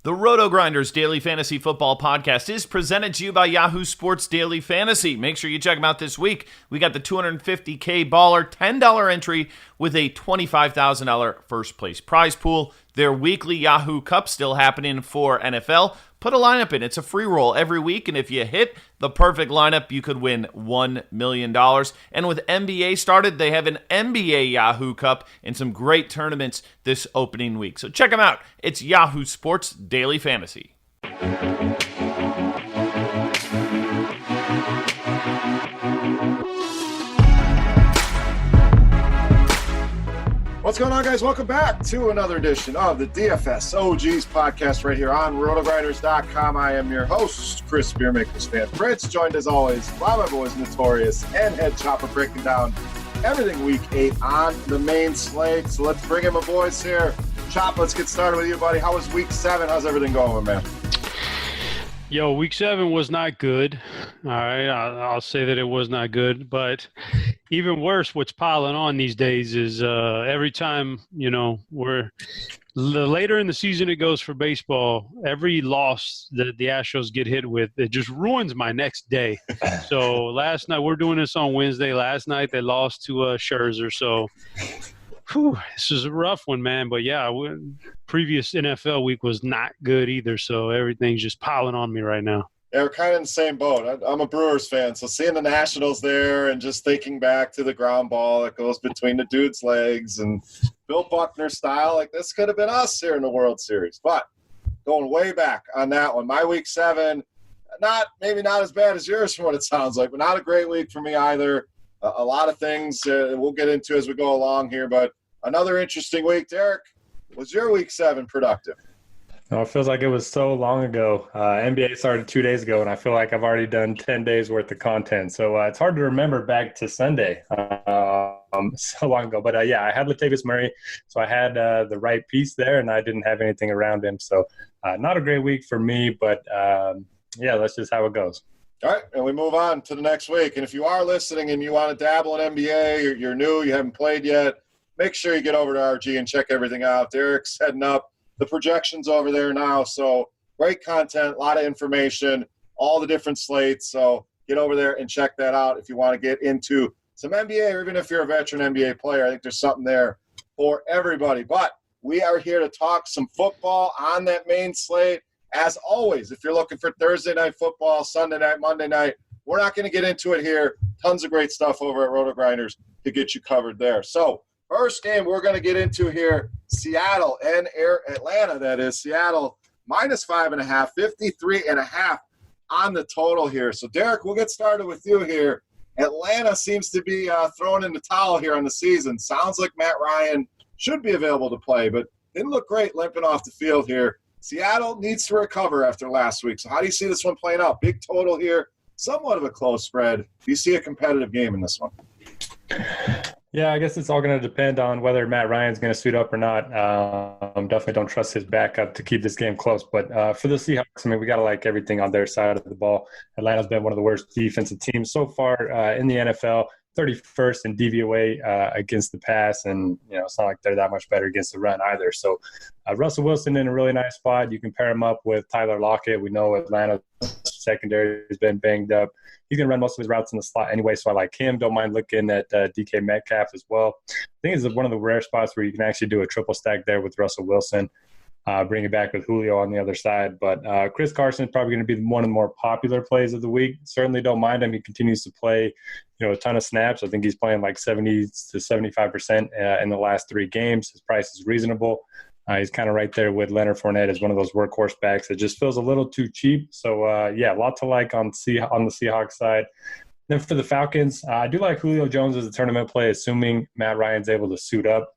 The RotoGrinders Daily Fantasy Football Podcast is presented to you by Yahoo Sports Daily Fantasy. Make sure you check them out this week. We got the $250K baller $10 entry with a $25,000 first place prize pool. Their weekly Yahoo Cup still happening for NFL. Put a lineup in. It's a free roll every week, and if you hit the perfect lineup, you could win $1 million. And with NBA started, they have an NBA Yahoo Cup and some great tournaments this opening week. So check them out. It's Yahoo Sports Daily Fantasy. What's going on, guys? Welcome back to another edition of the DFS OGs podcast right here on RotoGrinders.com. I am your host, Chris Beermakersfan Fritz, joined as always by my boys Notorious and headChopper, breaking down everything Week 8 on the main slate. So let's bring in my boys here. Chop, let's get started with you, buddy. How was Week 7? How's everything going, man? Yo, Week 7 was not good. All right, I'll say that it was not good. But even worse, what's piling on these days is every time, the later in the season it goes for baseball, every loss that the Astros get hit with, it just ruins my next day. So last night, we're doing this on Wednesday. Last night they lost to Scherzer. So this is a rough one, man. But yeah, previous NFL week was not good either. So everything's just piling on me right now. Yeah, we're kind of in the same boat. I'm a Brewers fan, so seeing the Nationals there and just thinking back to the ground ball that goes between the dude's legs and Bill Buckner style, like this could have been us here in the World Series. But going way back on that one, my Week 7, maybe not as bad as yours from what it sounds like, but not a great week for me either. A lot of things we'll get into as we go along here, but another interesting week. Derek, was your Week 7 productive? Oh, it feels like it was so long ago. NBA started 2 days ago, and I feel like I've already done 10 days worth of content. So it's hard to remember back to Sunday so long ago. But, I had Latavius Murray, so I had the right piece there, and I didn't have anything around him. So not a great week for me, but, that's just how it goes. All right, and we move on to the next week. And if you are listening and you want to dabble in NBA, you're new, you haven't played yet, make sure you get over to RG and check everything out. Derek's heading up the projections over there now. So great content, a lot of information, all the different slates. So get over there and check that out if you want to get into some NBA, or even if you're a veteran NBA player. I think there's something there for everybody. But we are here to talk some football on that main slate. As always, if you're looking for Thursday night football, Sunday night, Monday night, we're not going to get into it here. Tons of great stuff over at RotoGrinders to get you covered there. So first game we're going to get into here, Seattle and Atlanta, that is. Seattle -5.5, 53.5 on the total here. So, Derek, we'll get started with you here. Atlanta seems to be throwing in the towel here on the season. Sounds like Matt Ryan should be available to play, but didn't look great limping off the field here. Seattle needs to recover after last week. So how do you see this one playing out? Big total here, somewhat of a close spread. Do you see a competitive game in this one? Yeah, I guess it's all going to depend on whether Matt Ryan's going to suit up or not. Definitely don't trust his backup to keep this game cllose. But for the Seahawks, we got to like everything on their side of the ball. Atlanta's been one of the worst defensive teams so far in the NFL. 31st in DVOA against the pass, and it's not like they're that much better against the run either. So Russell Wilson in a really nice spot. You can pair him up with Tyler Lockett. We know Atlanta's secondary has been banged up. He's going to run most of his routes in the slot anyway, so I like him. Don't mind looking at DK Metcalf as well. I think it's one of the rare spots where you can actually do a triple stack there with Russell Wilson. Bring it back with Julio on the other side. But Chris Carson is probably going to be one of the more popular plays of the week. Certainly don't mind him. He continues to play, a ton of snaps. I think he's playing like 70 to 75% in the last 3 games. His price is reasonable. He's kind of right there with Leonard Fournette as one of those workhorse backs. It just feels a little too cheap. So, a lot to like on the Seahawks side. Then for the Falcons, I do like Julio Jones as a tournament play, assuming Matt Ryan's able to suit up.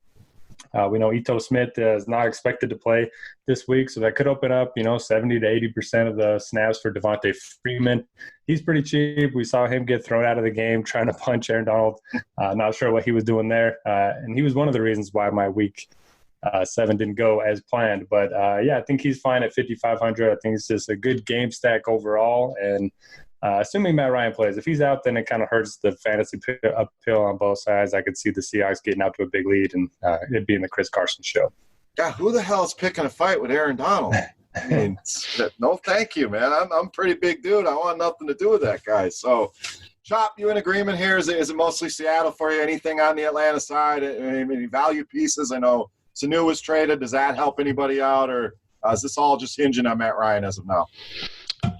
We know Ito Smith is not expected to play this week, so that could open up, 70 to 80% of the snaps for Devontae Freeman. He's pretty cheap. We saw him get thrown out of the game trying to punch Aaron Donald. Not sure what he was doing there. And he was one of the reasons why my Week 7 didn't go as planned. But, I think he's fine at 5,500. I think it's just a good game stack overall. And assuming Matt Ryan plays, if he's out, then it kind of hurts the fantasy uphill on both sides. I could see the Seahawks getting out to a big lead and it being the Chris Carson show. God, who the hell is picking a fight with Aaron Donald? I mean, no thank you, man. I'm a pretty big dude. I want nothing to do with that guy. So, Chop, you in agreement here? Is it mostly Seattle for you? Anything on the Atlanta side? Any value pieces? I know Sanu was traded. Does that help anybody out, or is this all just hinging on Matt Ryan as of now?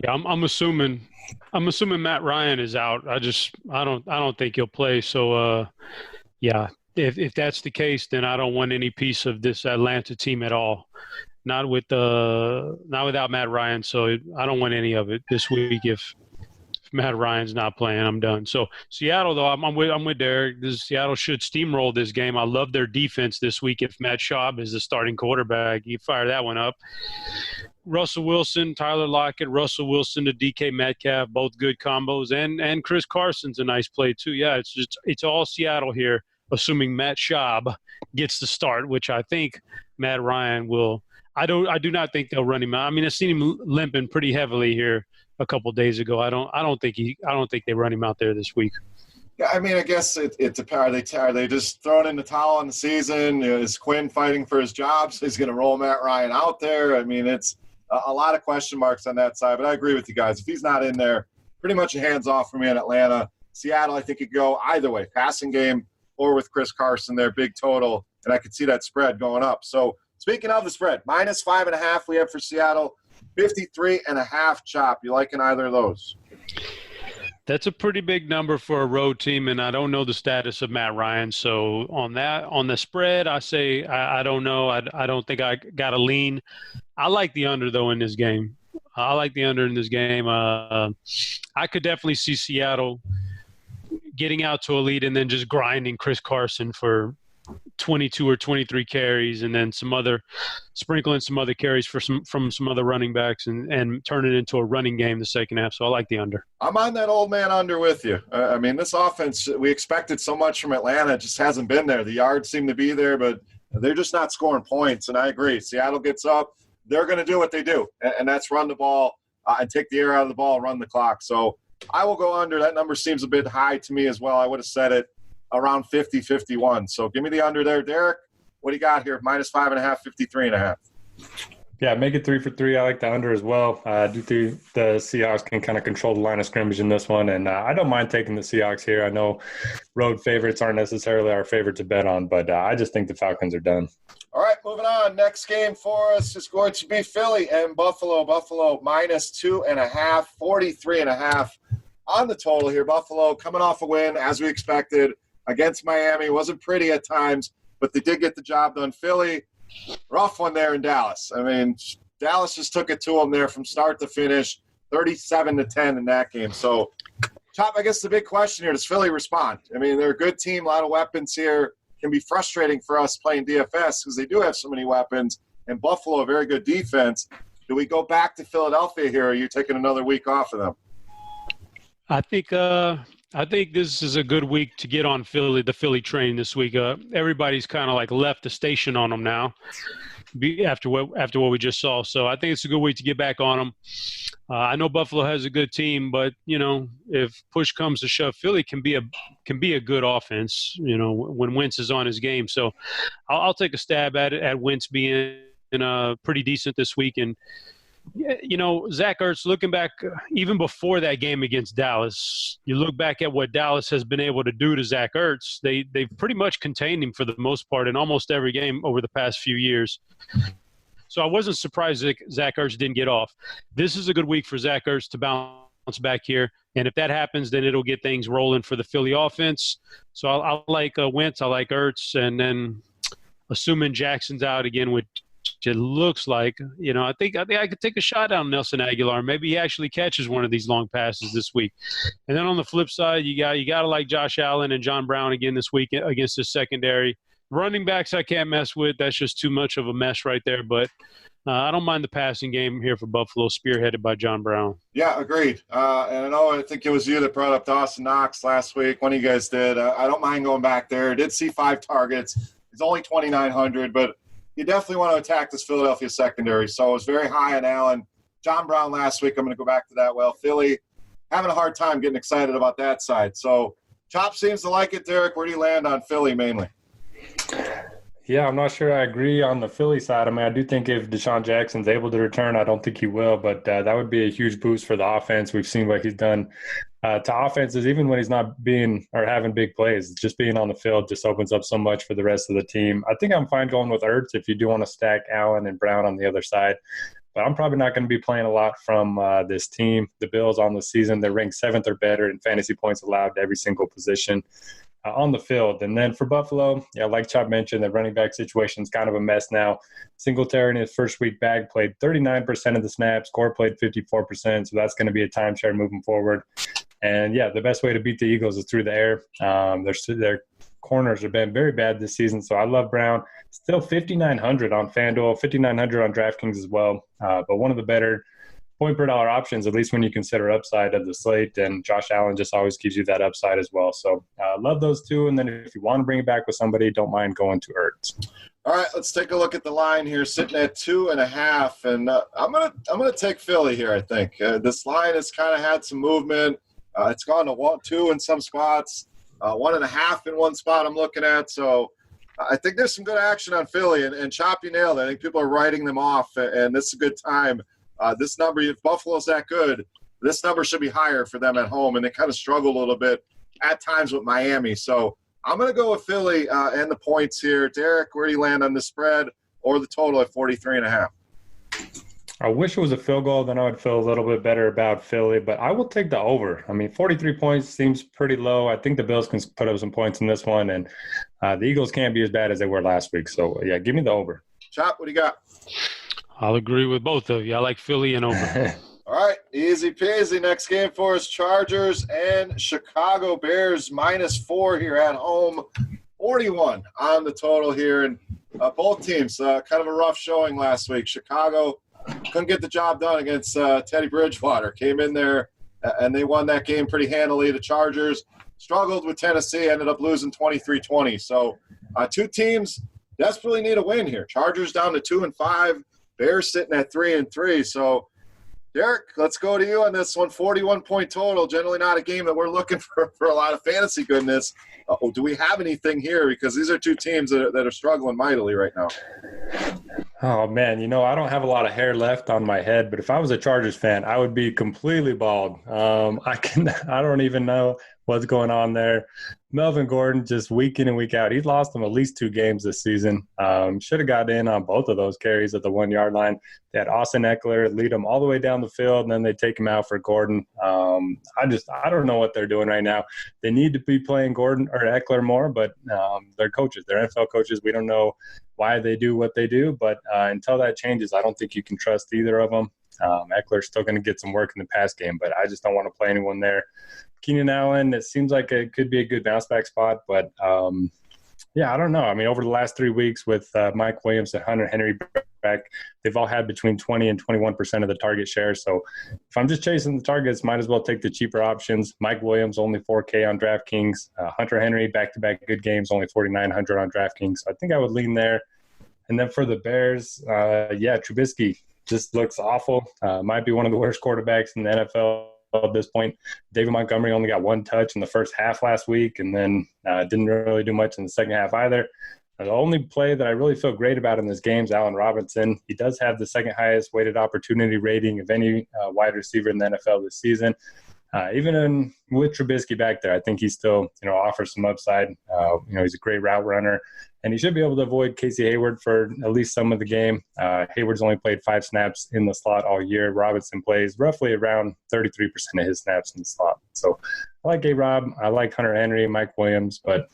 Yeah, I'm assuming Matt Ryan is out. I don't think he'll play. So yeah, if that's the case, then I don't want any piece of this Atlanta team at all. Not without Matt Ryan. So I don't want any of it this week. If Matt Ryan's not playing, I'm done. So Seattle, though, I'm with Derek. Seattle should steamroll this game. I love their defense this week. If Matt Schaub is the starting quarterback, you fire that one up. Russell Wilson, Tyler Lockett, Russell Wilson to DK Metcalf, both good combos, and Chris Carson's a nice play too. Yeah, it's all Seattle here, assuming Matt Schaub gets the start, which I think Matt Ryan will. I do not think they'll run him out. I mean, I've seen him limping pretty heavily here a couple days ago. I don't think they run him out there this week. Yeah, I mean, I guess are they just throwing in the towel on the season? Is Quinn fighting for his job? So he's going to roll Matt Ryan out there. I mean, it's a lot of question marks on that side. But I agree with you guys. If he's not in there, pretty much a hands off for me in Atlanta. Seattle, I think could go either way, passing game or with Chris Carson there, big total, and I could see that spread going up. So speaking of the spread, -5.5 we have for Seattle. 53.5 Chop. You liking either of those? That's a pretty big number for a road team, and I don't know the status of Matt Ryan. So on the spread, I say I don't know. I don't think I got a lean. I like the under, though, in this game. I could definitely see Seattle getting out to a lead and then just grinding Chris Carson for 22 or 23 carries, and then sprinkling some other carries from some other running backs, and turn it into a running game the second half. So I like the under. I'm on that old man under with you. I mean, this offense, we expected so much from Atlanta. It just hasn't been there. The yards seem to be there, but they're just not scoring points. And I agree. Seattle gets up. They're going to do what they do, and that's run the ball and take the air out of the ball, run the clock. So I will go under. That number seems a bit high to me as well. I would have said it around 50, 51. So give me the under there. Derek, what do you got here? -5.5, 53.5. Yeah, make it 3 for 3. I like the under as well. I do think the Seahawks can kind of control the line of scrimmage in this one, and I don't mind taking the Seahawks here. I know road favorites aren't necessarily our favorite to bet on, but I just think the Falcons are done. All right, moving on. Next game for us is going to be Philly and Buffalo. Buffalo -2.5, 43.5 on the total here. Buffalo coming off a win, as we expected, against Miami. Wasn't pretty at times, but they did get the job done. Philly, rough one there in Dallas. I mean, Dallas just took it to them there from start to finish, 37-10 in that game. So, Chop, I guess the big question here, does Philly respond? I mean, they're a good team, a lot of weapons here. Can be frustrating for us playing DFS because they do have so many weapons, and Buffalo, a very good defense. Do we go back to Philadelphia here, or are you taking another week off of them? I think this is a good week to get on the Philly train this week. Everybody's kind of like left the station on them now after what we just saw. So I think it's a good week to get back on them. I know Buffalo has a good team, but if push comes to shove, Philly can be a good offense. When Wentz is on his game. So I'll take a stab at Wentz being pretty decent this week. And Zach Ertz, looking back even before that game against Dallas, you look back at what Dallas has been able to do to Zach Ertz. They've pretty much contained him for the most part in almost every game over the past few years. So I wasn't surprised that Zach Ertz didn't get off. This is a good week for Zach Ertz to bounce back here. And if that happens, then it'll get things rolling for the Philly offense. So I like Wentz, I like Ertz, and then assuming Jackson's out again, which it looks like, I think I could take a shot on Nelson Aguilar. Maybe he actually catches one of these long passes this week. And then on the flip side, you got to like Josh Allen and John Brown again this week against the secondary. Running backs I can't mess with. That's just too much of a mess right there. But I don't mind the passing game here for Buffalo, spearheaded by John Brown. Yeah, agreed. And I think it was you that brought up Dawson Knox last week. One of you guys did. I don't mind going back there. Did see 5 targets. He's only 2,900, but you definitely want to attack this Philadelphia secondary. So it was very high on Allen. John Brown last week, I'm going to go back to that. Well, Philly having a hard time getting excited about that side. So Chop seems to like it. Derek, where do you land on Philly mainly? Yeah, I'm not sure I agree on the Philly side. I mean, I do think if Deshaun Jackson's able to return, I don't think he will, but that would be a huge boost for the offense. We've seen what he's done to offenses, even when he's not being or having big plays. Just being on the field just opens up so much for the rest of the team. I think I'm fine going with Ertz if you do want to stack Allen and Brown on the other side. But I'm probably not going to be playing a lot from this team. The Bills on the season, they're ranked 7th or better in fantasy points allowed to every single position on the field. And then for Buffalo, yeah, like Chop mentioned, the running back situation is kind of a mess now. Singletary in his first week back played 39% of the snaps, Gore played 54%, so that's going to be a timeshare moving forward. And, yeah, the best way to beat the Eagles is through the air. Their corners have been very bad this season, so I love Brown. Still 5,900 on FanDuel, 5,900 on DraftKings as well, but one of the better point per dollar options, at least when you consider upside of the slate, and Josh Allen just always gives you that upside as well. So love those two, and then if you want to bring it back with somebody, don't mind going to Ertz. All right, let's take a look at the line here, sitting at 2.5, and I'm gonna take Philly here. I think this line has kind of had some movement. It's gone to 1-2 in some spots, 1.5 in one spot I'm looking at. So I think there's some good action on Philly, and Chop, you nailed it. I think people are writing them off, and this is a good time. This number, if Buffalo's that good, this number should be higher for them at home, and they kind of struggled a little bit at times with Miami. So I'm going to go with Philly and the points here. Derek, where do you land on the spread or the total at 43.5? I wish it was a field goal, then I would feel a little bit better about Philly, but I will take the over. I mean, 43 points seems pretty low. I think the Bills can put up some points in this one, and the Eagles can't be as bad as they were last week. So, yeah, give me the over. Chop, what do you got? I'll agree with both of you. I like Philly and over. All right, easy peasy. Next game for us, Chargers and Chicago Bears, -4 here at home. 41 on the total here. And both teams, kind of a rough showing last week. Chicago couldn't get the job done against Teddy Bridgewater. Came in there, and they won that game pretty handily. The Chargers struggled with Tennessee, ended up losing 23-20. So two teams desperately need a win here. Chargers down to 2-5. Bears sitting at 3-3. So, Derek, let's go to you on this one. 41-point total. Generally not a game that we're looking for a lot of fantasy goodness. Do we have anything here? Because these are two teams that are struggling mightily right now. Oh, man, I don't have a lot of hair left on my head, but if I was a Chargers fan, I would be completely bald. I don't even know what's going on there. Melvin Gordon, just week in and week out, he's lost them at least 2 games this season. Should have got in on both of those carries at the 1-yard line. They had Austin Eckler lead them all the way down the field, and then they take him out for Gordon. I don't know what they're doing right now. They need to be playing Gordon or Eckler more, but they're coaches. They're NFL coaches. We don't know why they do what they do, but until that changes, I don't think you can trust either of them. Eckler's still going to get some work in the pass game, but I just don't want to play anyone there. Keenan Allen, it seems like it could be a good bounce back spot, but I don't know. I mean, over the last 3 weeks with Mike Williams and Hunter Henry back, they've all had between 20 and 21% of the target share. So if I'm just chasing the targets, might as well take the cheaper options. Mike Williams, only 4K on DraftKings. Hunter Henry, back-to-back good games, only 4,900 on DraftKings. So I think I would lean there. And then for the Bears, Trubisky just looks awful. Might be one of the worst quarterbacks in the NFL at this point. David Montgomery only got 1 touch in the first half last week, and then didn't really do much in the second half either. The only play that I really feel great about in this game is Allen Robinson. He does have the second highest weighted opportunity rating of any wide receiver in the NFL this season. Even with Trubisky back there, I think he still, offers some upside. He's a great route runner, and he should be able to avoid Casey Hayward for at least some of the game. Hayward's only played 5 snaps in the slot all year. Robinson plays roughly around 33% of his snaps in the slot. So I like A-Rob. I like Hunter Henry, Mike Williams, but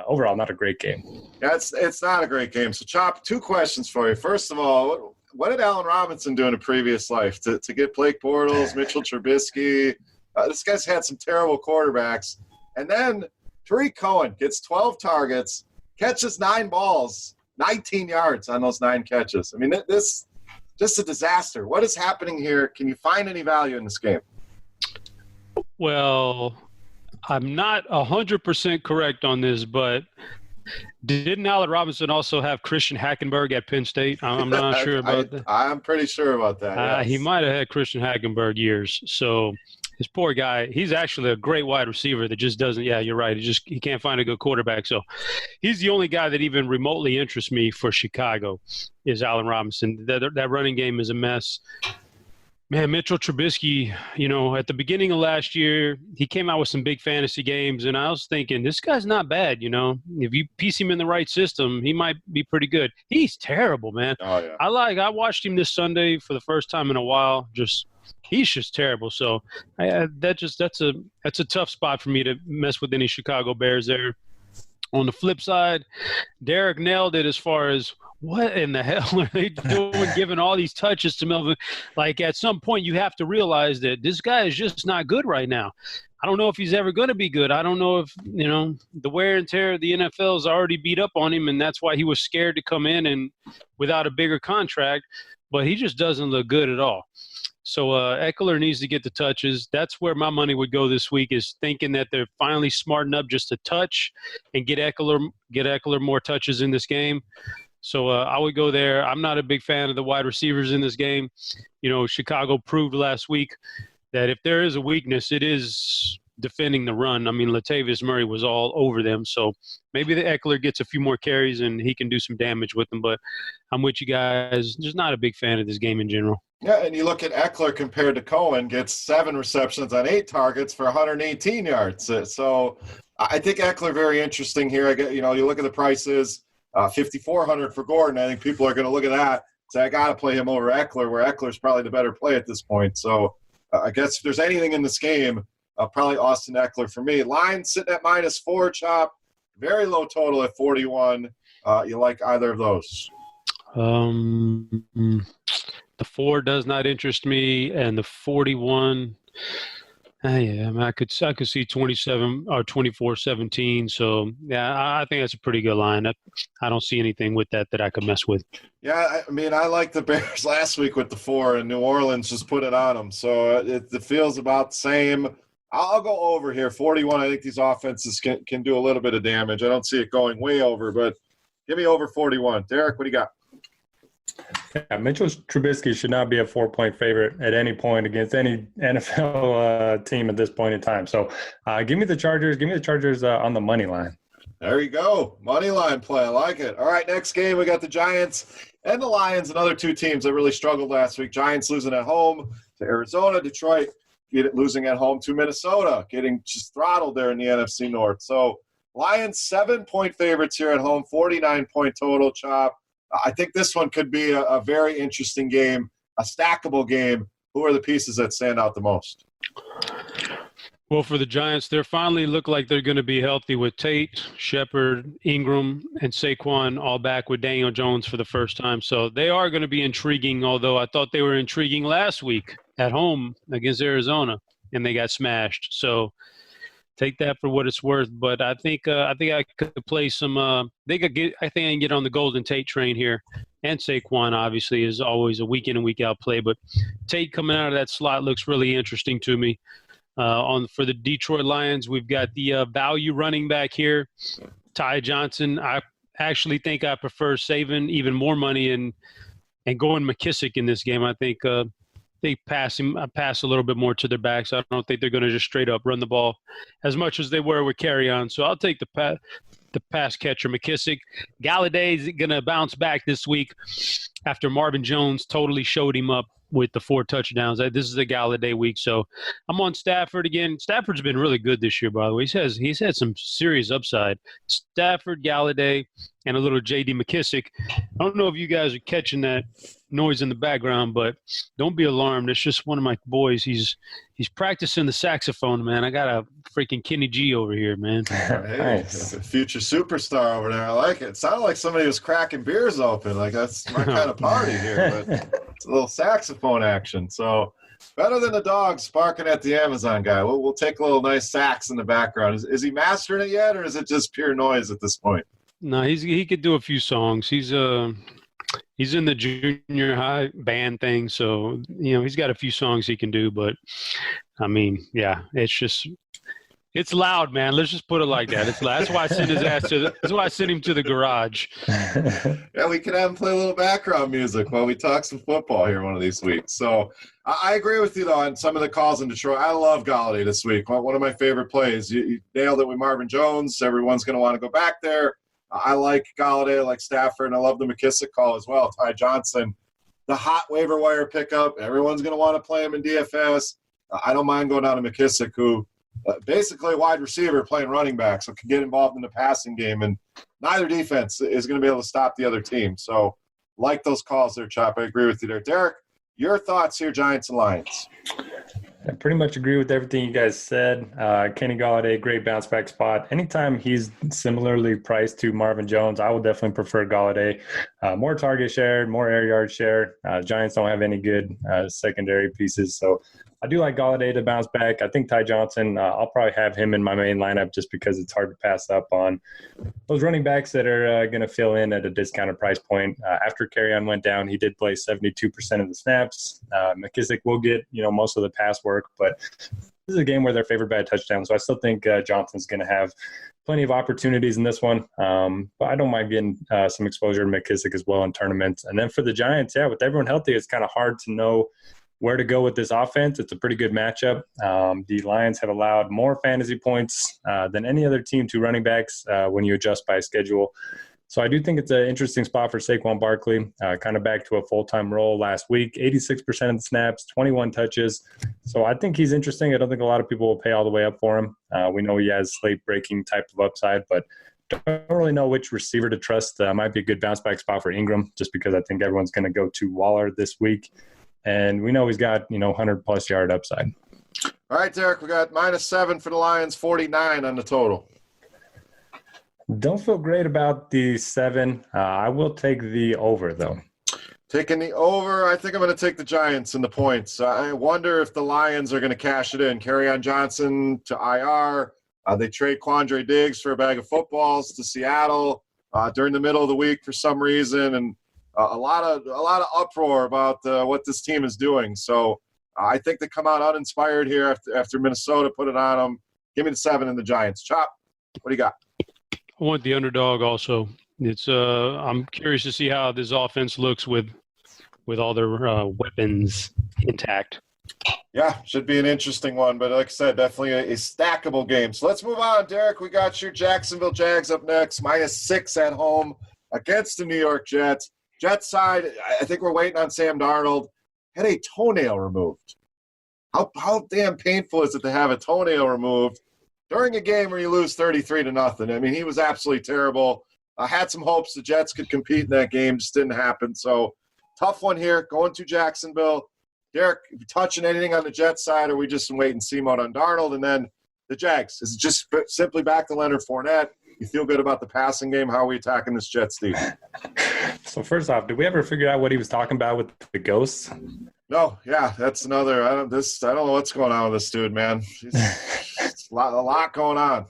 overall, not a great game. Yeah, it's not a great game. So, Chop, 2 questions for you. First of all, what did Allen Robinson do in a previous life to get Blake Bortles, Mitchell Trubisky? This guy's had some terrible quarterbacks. And then Tariq Cohen gets 12 targets, catches 9 balls, 19 yards on those 9 catches. I mean, this just a disaster. What is happening here? Can you find any value in this game? Well, I'm not 100% correct on this, but didn't Allen Robinson also have Christian Hackenberg at Penn State? I'm not sure about that. I'm pretty sure about that. Yes. He might have had Christian Hackenberg years. So This poor guy, he's actually a great wide receiver that just doesn't – yeah, you're right. He can't find a good quarterback. So he's the only guy that even remotely interests me for Chicago is Allen Robinson. That running game is a mess. Man, Mitchell Trubisky, at the beginning of last year, he came out with some big fantasy games, and I was thinking, this guy's not bad, If you piece him in the right system, he might be pretty good. He's terrible, man. Oh, yeah. I watched him this Sunday for the first time in a while. He's just terrible. So that's a tough spot for me to mess with any Chicago Bears there. On the flip side, Derek nailed it as far as what in the hell are they doing giving all these touches to Melvin? Like, at some point you have to realize that this guy is just not good right now. I don't know if he's ever going to be good. I don't know if, the wear and tear of the NFL's already beat up on him, and that's why he was scared to come in and without a bigger contract. But he just doesn't look good at all. So Eckler needs to get the touches. That's where my money would go this week, is thinking that they're finally smarting up just a touch and get Eckler more touches in this game. So I would go there. I'm not a big fan of the wide receivers in this game. Chicago proved last week that if there is a weakness, it is defending the run. I mean, Latavius Murray was all over them. So maybe the Eckler gets a few more carries and he can do some damage with them. But I'm with you guys. Just not a big fan of this game in general. Yeah, and you look at Eckler compared to Cohen, gets 7 receptions on 8 targets for 118 yards. So I think Eckler very interesting here. You look at the prices, 5,400 for Gordon. I think people are going to look at that, say, I got to play him over Eckler, where Eckler's probably the better play at this point. So I guess if there's anything in this game, probably Austin Eckler for me. Line sitting at -4, Chop. Very low total at 41. You like either of those? The 4 does not interest me, and the 41, I could see 27 or 24-17. So yeah, I think that's a pretty good line. I don't see anything with that I could mess with. Yeah, I mean, I liked the Bears last week with the 4, and New Orleans just put it on them. So it feels about the same. I'll go over here, 41. I think these offenses can do a little bit of damage. I don't see it going way over, but give me over 41. Derek, what do you got? Yeah, Mitchell Trubisky should not be a 4-point favorite at any point against any NFL team at this point in time. So give me the Chargers. Give me the Chargers on the money line. There you go. Money line play. I like it. All right, next game, we got the Giants and the Lions, another 2 teams that really struggled last week. Giants losing at home to Arizona. Detroit losing at home to Minnesota, getting just throttled there in the NFC North. So Lions 7-point favorites here at home, 49-point total, Chop. I think this one could be a very interesting game, a stackable game. Who are the pieces that stand out the most? Well, for the Giants, they finally look like they're going to be healthy with Tate, Shepard, Ingram, and Saquon all back with Daniel Jones for the first time. So they are going to be intriguing, although I thought they were intriguing last week at home against Arizona, and they got smashed. So take that for what it's worth. But I think I could play some. I think I can get on the Golden Tate train here, and Saquon obviously is always a week in and week out play. But Tate coming out of that slot looks really interesting to me. For the Detroit Lions, we've got the value running back here, Ty Johnson. I actually think I prefer saving even more money and going McKissick in this game. I think they pass a little bit more to their backs. I don't think they're going to just straight up run the ball as much as they were with Carry-On. So I'll take the pass catcher McKissick. Galladay is going to bounce back this week after Marvin Jones totally showed him up with the 4 touchdowns. This is a Galladay week, so I'm on Stafford again. Stafford's been really good this year, by the way. He's had some serious upside. Stafford, Galladay, and a little J.D. McKissick. I don't know if you guys are catching that noise in the background, but don't be alarmed. It's just one of my boys. He's practicing the saxophone, man. I got a freaking Kenny G over here, man. Hey, Nice. a future superstar over there. I like it. It sounded like somebody was cracking beers open. Like, that's my kind of party here. But it's a little saxophone action. So better than the dogs barking at the Amazon guy. We'll take a little nice sax in the background. Is he mastering it yet, or is it just pure noise at this point? No, he could do a few songs. He's in the junior high band thing, so he's got a few songs he can do. But I mean, yeah, it's just It's loud, man. Let's just put it like that. It's loud. That's why I sent his ass that's why I sent him to the garage. Yeah, we could have him play a little background music while we talk some football here one of these weeks. So I agree with you, though, on some of the calls in Detroit. I love Galladay this week. One of my favorite plays. You nailed it with Marvin Jones. Everyone's going to want to go back there. I like Galladay, I like Stafford, and I love the McKissick call as well. Ty Johnson, the hot waiver wire pickup. Everyone's going to want to play him in DFS. I don't mind going down to McKissick, who basically a wide receiver playing running back, so can get involved in the passing game. And neither defense is going to be able to stop the other team. So like those calls there, Chop. I agree with you there. Derek, your thoughts here, Giants and Lions. I pretty much agree with everything you guys said. Kenny Galladay, great bounce back spot. Anytime he's similarly priced to Marvin Jones, I would definitely prefer Galladay. More target share, more air yard share. Giants don't have any good secondary pieces, so I do like Galladay to bounce back. I think Ty Johnson, I'll probably have him in my main lineup just because it's hard to pass up on those running backs that are going to fill in at a discounted price point. After Kerryon went down, he did play 72% of the snaps. McKissick will get most of the pass work, but this is a game where they're favored by a touchdown, so I still think Johnson's going to have plenty of opportunities in this one. But I don't mind getting some exposure to McKissick as well in tournaments. And then for the Giants, with everyone healthy, it's kind of hard to know where to go with this offense. It's a pretty good matchup. The Lions have allowed more fantasy points than any other team to running backs when you adjust by schedule. So I do think it's an interesting spot for Saquon Barkley, kind of back to a full-time role last week, 86% of the snaps, 21 touches. So I think he's interesting. I don't think a lot of people will pay all the way up for him. We know he has slate-breaking type of upside, but don't really know which receiver to trust. Might be a good bounce-back spot for Ingram, just because I think everyone's going to go to Waller this week. And we know he's got, 100-plus yard upside. All right, Derek, we got -7 for the Lions, 49 on the total. Don't feel great about the 7. I will take the over, though. Taking the over, I think I'm going to take the Giants and the points. I wonder if the Lions are going to cash it in. Kerryon Johnson to IR. They trade Quandre Diggs for a bag of footballs to Seattle during the middle of the week for some reason. And a lot of uproar about what this team is doing. So I think they come out uninspired here after Minnesota put it on them. Give me the 7 and the Giants. Chop, what do you got? I want the underdog also. It's I'm curious to see how this offense looks with all their weapons intact. Yeah, should be an interesting one. But like I said, definitely a stackable game. So let's move on, Derek. We got your Jacksonville Jags up next, -6 at home against the New York Jets. Jets side, I think we're waiting on Sam Darnold. Had a toenail removed. How damn painful is it to have a toenail removed during a game where you lose 33-0? I mean, he was absolutely terrible. I had some hopes the Jets could compete in that game. Just didn't happen. So tough one here, going to Jacksonville. Derek, if you touching anything on the Jets side, or are we just in wait and see mode on Darnold? And then the Jags, is it just simply back to Leonard Fournette? You feel good about the passing game? How are we attacking this Jets team? So first off, did we ever figure out what he was talking about with the ghosts? No, yeah, that's another. I don't know what's going on with this dude, man. It's a lot going on.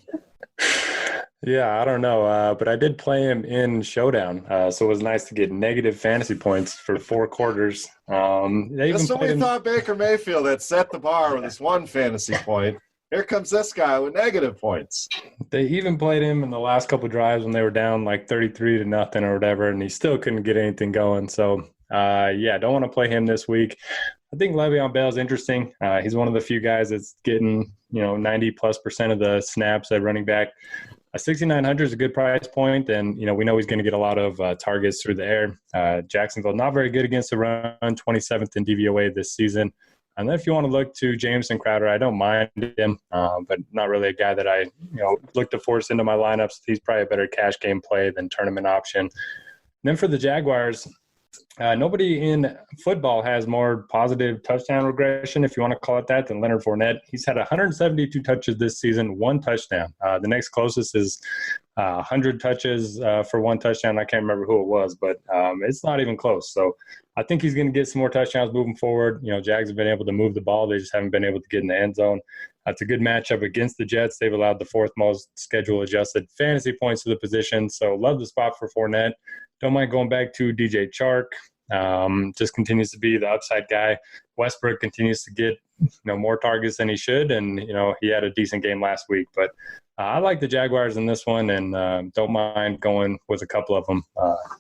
Yeah, I don't know, but I did play him in Showdown, so it was nice to get negative fantasy points for 4 quarters. That's what we thought Baker Mayfield had set the bar with this one fantasy point. Here comes this guy with negative points. They even played him in the last couple of drives when they were down like 33-0 or whatever, and he still couldn't get anything going. So, don't want to play him this week. I think Le'Veon Bell is interesting. He's one of the few guys that's getting, 90+% of the snaps at running back. 6,900 is a good price point, and, we know he's going to get a lot of targets through the air. Jacksonville, not very good against the run, 27th in DVOA this season. And then if you want to look to Jameson Crowder, I don't mind him, but not really a guy that I, look to force into my lineups. He's probably a better cash game play than tournament option. And then for the Jaguars, nobody in football has more positive touchdown regression, if you want to call it that, than Leonard Fournette. He's had 172 touches this season, 1 touchdown. The next closest is 100 touches for 1 touchdown. I can't remember who it was, but it's not even close. So I think he's going to get some more touchdowns moving forward. Jags have been able to move the ball. They just haven't been able to get in the end zone. It's a good matchup against the Jets. They've allowed the 4th most schedule-adjusted fantasy points to the position. So love the spot for Fournette. Don't mind going back to DJ Chark. Just continues to be the upside guy. Westbrook continues to get more targets than he should, and he had a decent game last week. But I like the Jaguars in this one, and don't mind going with a couple of them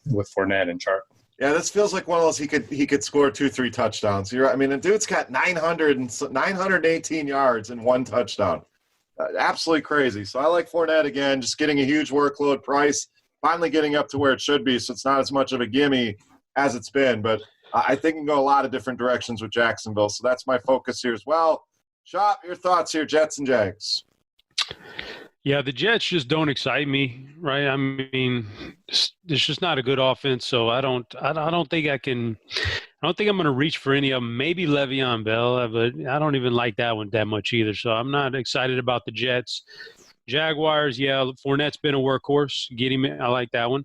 with Fournette and Chark. Yeah, this feels like one of those he could score 2-3 touchdowns. The dude's got 918 yards and 1 touchdown. Absolutely crazy. So I like Fournette again, just getting a huge workload price, finally getting up to where it should be, so it's not as much of a gimme as it's been. But I think it can go a lot of different directions with Jacksonville, so that's my focus here as well. Shop, your thoughts here, Jets and Jags. Yeah, the Jets just don't excite me, right? I mean, it's just not a good offense, so I don't think I'm going to reach for any of them. Maybe Le'Veon Bell, but I don't even like that one that much either. So I'm not excited about the Jets. Jaguars, yeah, Fournette's been a workhorse. Get him, I like that one.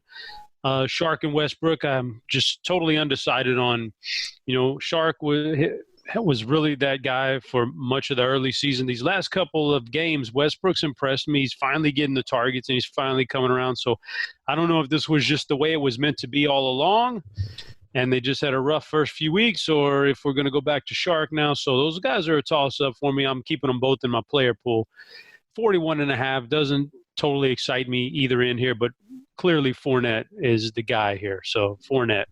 Chark and Westbrook, I'm just totally undecided on. Chark was really that guy for much of the early season. These last couple of games, Westbrook's impressed me. He's finally getting the targets, and he's finally coming around. So I don't know if this was just the way it was meant to be all along, and they just had a rough first few weeks, or if we're going to go back to Chark now. So those guys are a toss-up for me. I'm keeping them both in my player pool. 41.5 doesn't totally excite me either in here, but clearly Fournette is the guy here. So Fournette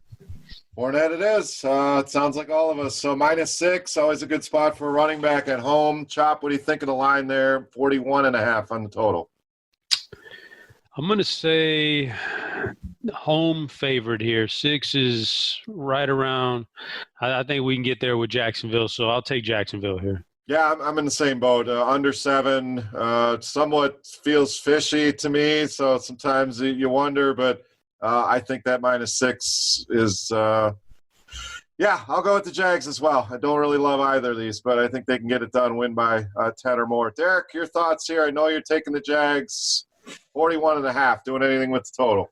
it is. It sounds like all of us. So -6, always a good spot for a running back at home. Chop, what do you think of the line there? 41.5 on the total. I'm going to say home favorite here. 6 is right around. I think we can get there with Jacksonville, so I'll take Jacksonville here. Yeah, I'm in the same boat. Under 7, somewhat feels fishy to me, so sometimes you wonder, but I think that -6 is I'll go with the Jags as well. I don't really love either of these, but I think they can get it done, win by 10 or more. Derek, your thoughts here? I know you're taking the Jags. 41.5, doing anything with the total?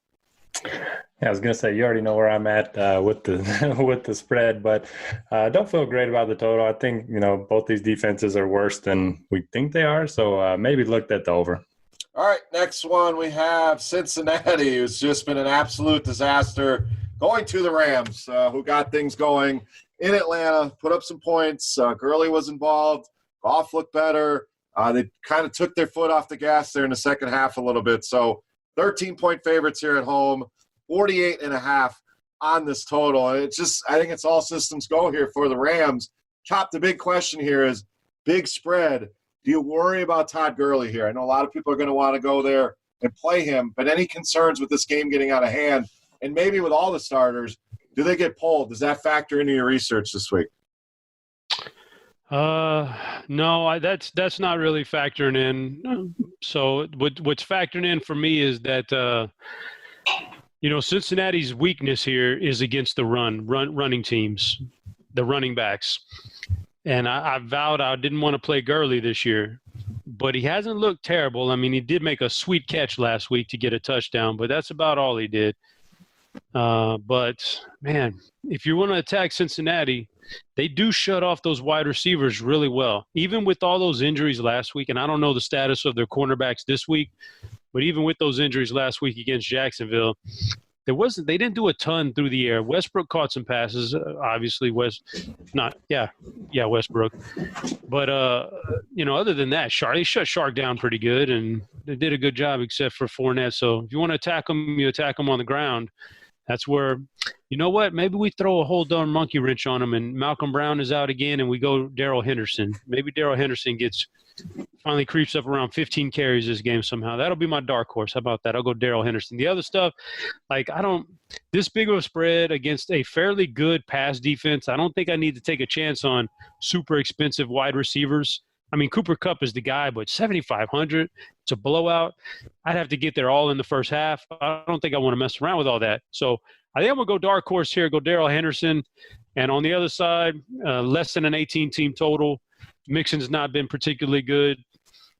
Yeah, I was going to say, you already know where I'm at with the with the spread, but don't feel great about the total. I think, both these defenses are worse than we think they are, so maybe looked at the over. All right, next one we have Cincinnati, who's just been an absolute disaster, going to the Rams, who got things going in Atlanta, put up some points. Gurley was involved. Goff looked better. They kind of took their foot off the gas there in the second half a little bit. So 13-point favorites here at home, 48.5 on this total. And I think it's all systems go here for the Rams. Chop, the big question here is big spread. Do you worry about Todd Gurley here? I know a lot of people are going to want to go there and play him, but any concerns with this game getting out of hand? And maybe with all the starters, do they get pulled? Does that factor into your research this week? No, that's not really factoring in. So what's factoring in for me is that Cincinnati's weakness here is against the running teams, the running backs. And I vowed I didn't want to play Gurley this year, but he hasn't looked terrible. I mean, he did make a sweet catch last week to get a touchdown, but that's about all he did. But, man, if you want to attack Cincinnati, they do shut off those wide receivers really well. Even with all those injuries last week, and I don't know the status of their cornerbacks this week, but even with those injuries last week against Jacksonville, they didn't do a ton through the air. Westbrook caught some passes, obviously Westbrook. But other than that, they shut Chark down pretty good, and they did a good job except for Fournette. So if you want to attack them, you attack them on the ground. That's where, you know what? Maybe we throw a whole darn monkey wrench on them, and Malcolm Brown is out again, and we go Darrell Henderson. Maybe Darrell Henderson finally creeps up around 15 carries this game somehow. That'll be my dark horse. How about that? I'll go Darrell Henderson. The other stuff, this big of a spread against a fairly good pass defense, I don't think I need to take a chance on super expensive wide receivers. I mean, Cooper Kupp is the guy, but 7,500, it's a blowout. I'd have to get there all in the first half. I don't think I want to mess around with all that. So I think I'm going to go dark horse here, go Darrell Henderson. And on the other side, less than an 18-team total. Mixon's not been particularly good.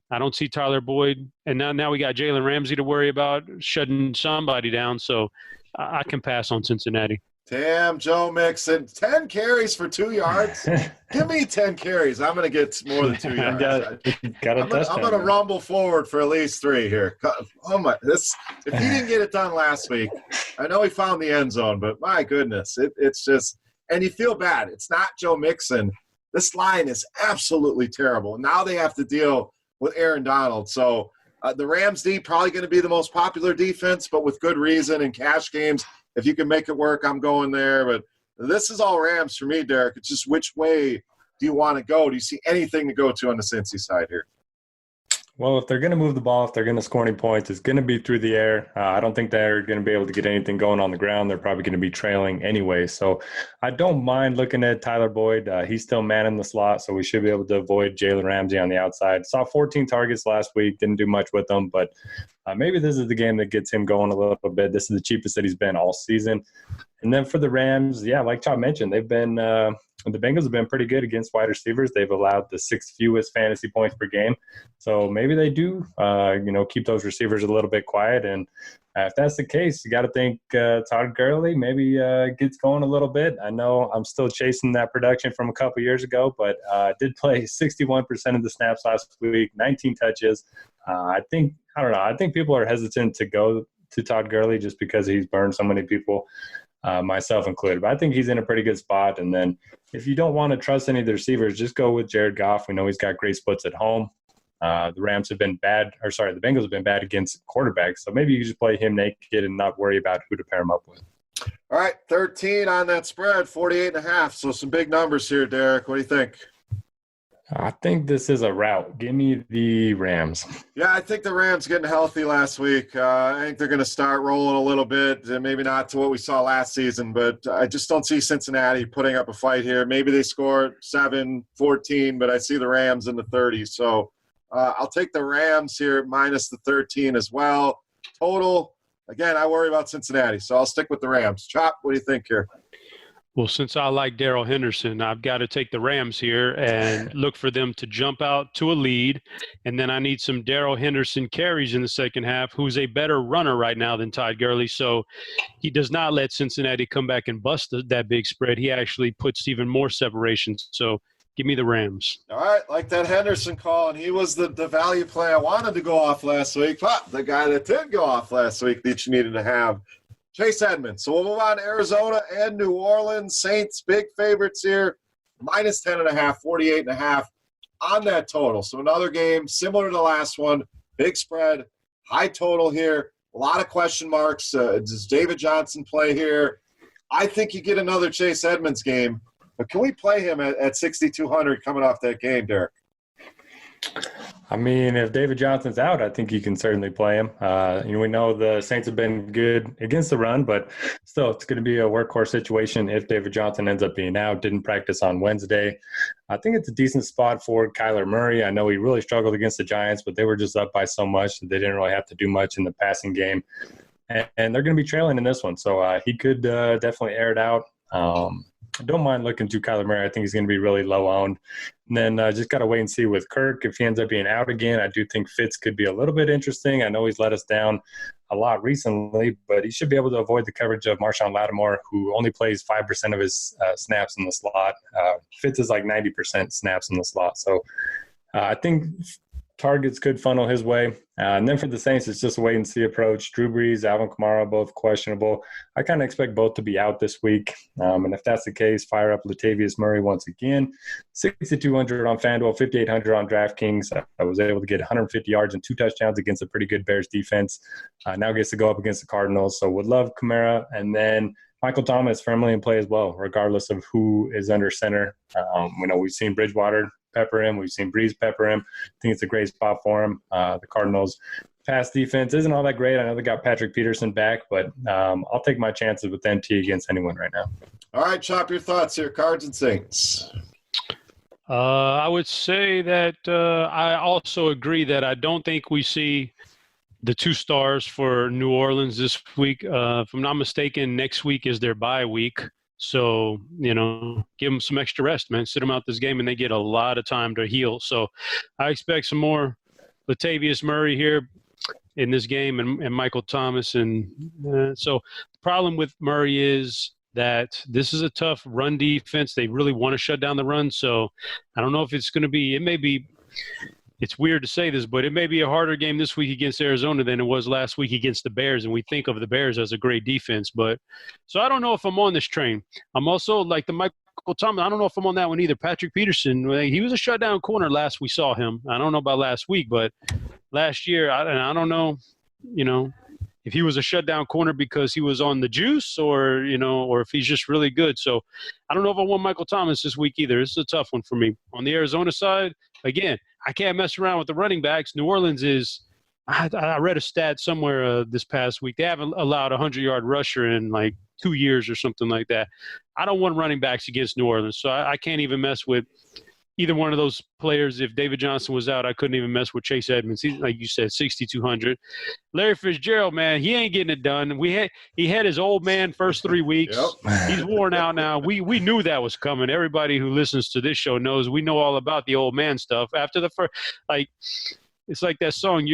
I don't see Tyler Boyd. And now we got Jalen Ramsey to worry about shutting somebody down. So I can pass on Cincinnati. Damn, Joe Mixon. 10 carries for 2 yards? Give me 10 carries. I'm going to get more than 2 yards. I'm going to rumble forward for at least 3 here. Oh my! If he didn't get it done last week, I know he found the end zone, but my goodness, it's just – and you feel bad. It's not Joe Mixon. This line is absolutely terrible. Now they have to deal with Aaron Donald. So the Rams D probably going to be the most popular defense, but with good reason in cash games. If you can make it work, I'm going there. But this is all Rams for me, Derek. It's just which way do you want to go? Do you see anything to go to on the Cincy side here? Well, if they're going to move the ball, if they're going to score any points, it's going to be through the air. I don't think they're going to be able to get anything going on the ground. They're probably going to be trailing anyway. So I don't mind looking at Tyler Boyd. He's still manning the slot, so we should be able to avoid Jalen Ramsey on the outside. Saw 14 targets last week. Didn't do much with them, but maybe this is the game that gets him going a little bit. This is the cheapest that he's been all season. And then for the Rams, yeah, like Chop mentioned, they've been the Bengals have been pretty good against wide receivers. They've allowed the 6th fewest fantasy points per game. So maybe they do, keep those receivers a little bit quiet. And if that's the case, you got to think Todd Gurley maybe gets going a little bit. I know I'm still chasing that production from a couple years ago, but did play 61% of the snaps last week, 19 touches. I think people are hesitant to go to Todd Gurley just because he's burned so many people. Myself included. But I think he's in a pretty good spot. And then if you don't want to trust any of the receivers, just go with Jared Goff. We know he's got great splits at home. The Bengals have been bad against quarterbacks. So maybe you just play him naked and not worry about who to pair him up with. All right, 13 on that spread, 48.5. So some big numbers here, Derek. What do you think? I think this is a rout. Give me the Rams. Yeah, I think the Rams getting healthy last week. I think they're going to start rolling a little bit, and maybe not to what we saw last season, but I just don't see Cincinnati putting up a fight here. Maybe they score 7-14, but I see the Rams in the 30s. So I'll take the Rams here minus the 13 as well. Total, again, I worry about Cincinnati, so I'll stick with the Rams. Chop, what do you think here? Well, since I like Darrell Henderson, I've got to take the Rams here and look for them to jump out to a lead. And then I need some Darrell Henderson carries in the second half, who's a better runner right now than Todd Gurley. So he does not let Cincinnati come back and bust that big spread. He actually puts even more separation. So give me the Rams. All right, like that Henderson call, and he was the value play I wanted to go off last week. But the guy that did go off last week that you needed to have. Chase Edmonds. So we'll move on to Arizona and New Orleans. Saints, big favorites here. Minus 10.5, 48.5 on that total. So another game similar to the last one. Big spread, high total here. A lot of question marks. Does David Johnson play here? I think you get another Chase Edmonds game. But can we play him at 6,200 coming off that game, Derek? I mean, if David Johnson's out, I think you can certainly play him. We know the Saints have been good against the run, but still, it's going to be a workhorse situation if David Johnson ends up being out. Didn't practice on Wednesday. I think it's a decent spot for Kyler Murray. I know he really struggled against the Giants, but they were just up by so much that they didn't really have to do much in the passing game. And they're going to be trailing in this one, so he could definitely air it out. I don't mind looking to Kyler Murray. I think he's going to be really low owned. And then just got to wait and see with Kirk. If he ends up being out again, I do think Fitz could be a little bit interesting. I know he's let us down a lot recently, but he should be able to avoid the coverage of Marshawn Lattimore, who only plays 5% of his snaps in the slot. Fitz is like 90% snaps in the slot. So I think targets could funnel his way. And then for the Saints, it's just a wait-and-see approach. Drew Brees, Alvin Kamara, both questionable. I kind of expect both to be out this week. And if that's the case, fire up Latavius Murray once again. 6,200 on FanDuel, 5,800 on DraftKings. I was able to get 150 yards and 2 touchdowns against a pretty good Bears defense. Now gets to go up against the Cardinals. So would love Kamara. And then Michael Thomas firmly in play as well, regardless of who is under center. We've seen Bridgewater pepper him. We've seen Breeze pepper him. I think it's a great spot for him. The Cardinals' pass defense isn't all that great. I know they got Patrick Peterson back, but I'll take my chances with MT against anyone right now. All right, Chop, your thoughts here, Cards and Saints. I would say that I also agree that I don't think we see the 2 stars for New Orleans this week. If I'm not mistaken, next week is their bye week. So, give them some extra rest, man. Sit them out this game, and they get a lot of time to heal. So I expect some more Latavius Murray here in this game and Michael Thomas. And so the problem with Murray is that this is a tough run defense. They really want to shut down the run. So I don't know if it's going to be – it's weird to say this, but it may be a harder game this week against Arizona than it was last week against the Bears, and we think of the Bears as a great defense. But so I don't know if I'm on this train. I'm also like the Michael Thomas. I don't know if I'm on that one either. Patrick Peterson, he was a shutdown corner last we saw him. I don't know about last week, but last year, I don't know, if he was a shutdown corner because he was on the juice or if he's just really good. So I don't know if I want Michael Thomas this week either. It's a tough one for me. On the Arizona side, again, I can't mess around with the running backs. New Orleans is – I read a stat somewhere this past week. They haven't allowed a 100-yard rusher in like 2 years or something like that. I don't want running backs against New Orleans, so I can't even mess with either one of those players. If David Johnson was out, I couldn't even mess with Chase Edmonds. He's, like you said, 6,200. Larry Fitzgerald, man, he ain't getting it done. He had his old man first 3 weeks. Yep. He's worn out now. We knew that was coming. Everybody who listens to this show knows we know all about the old man stuff. After the first, it's like that song.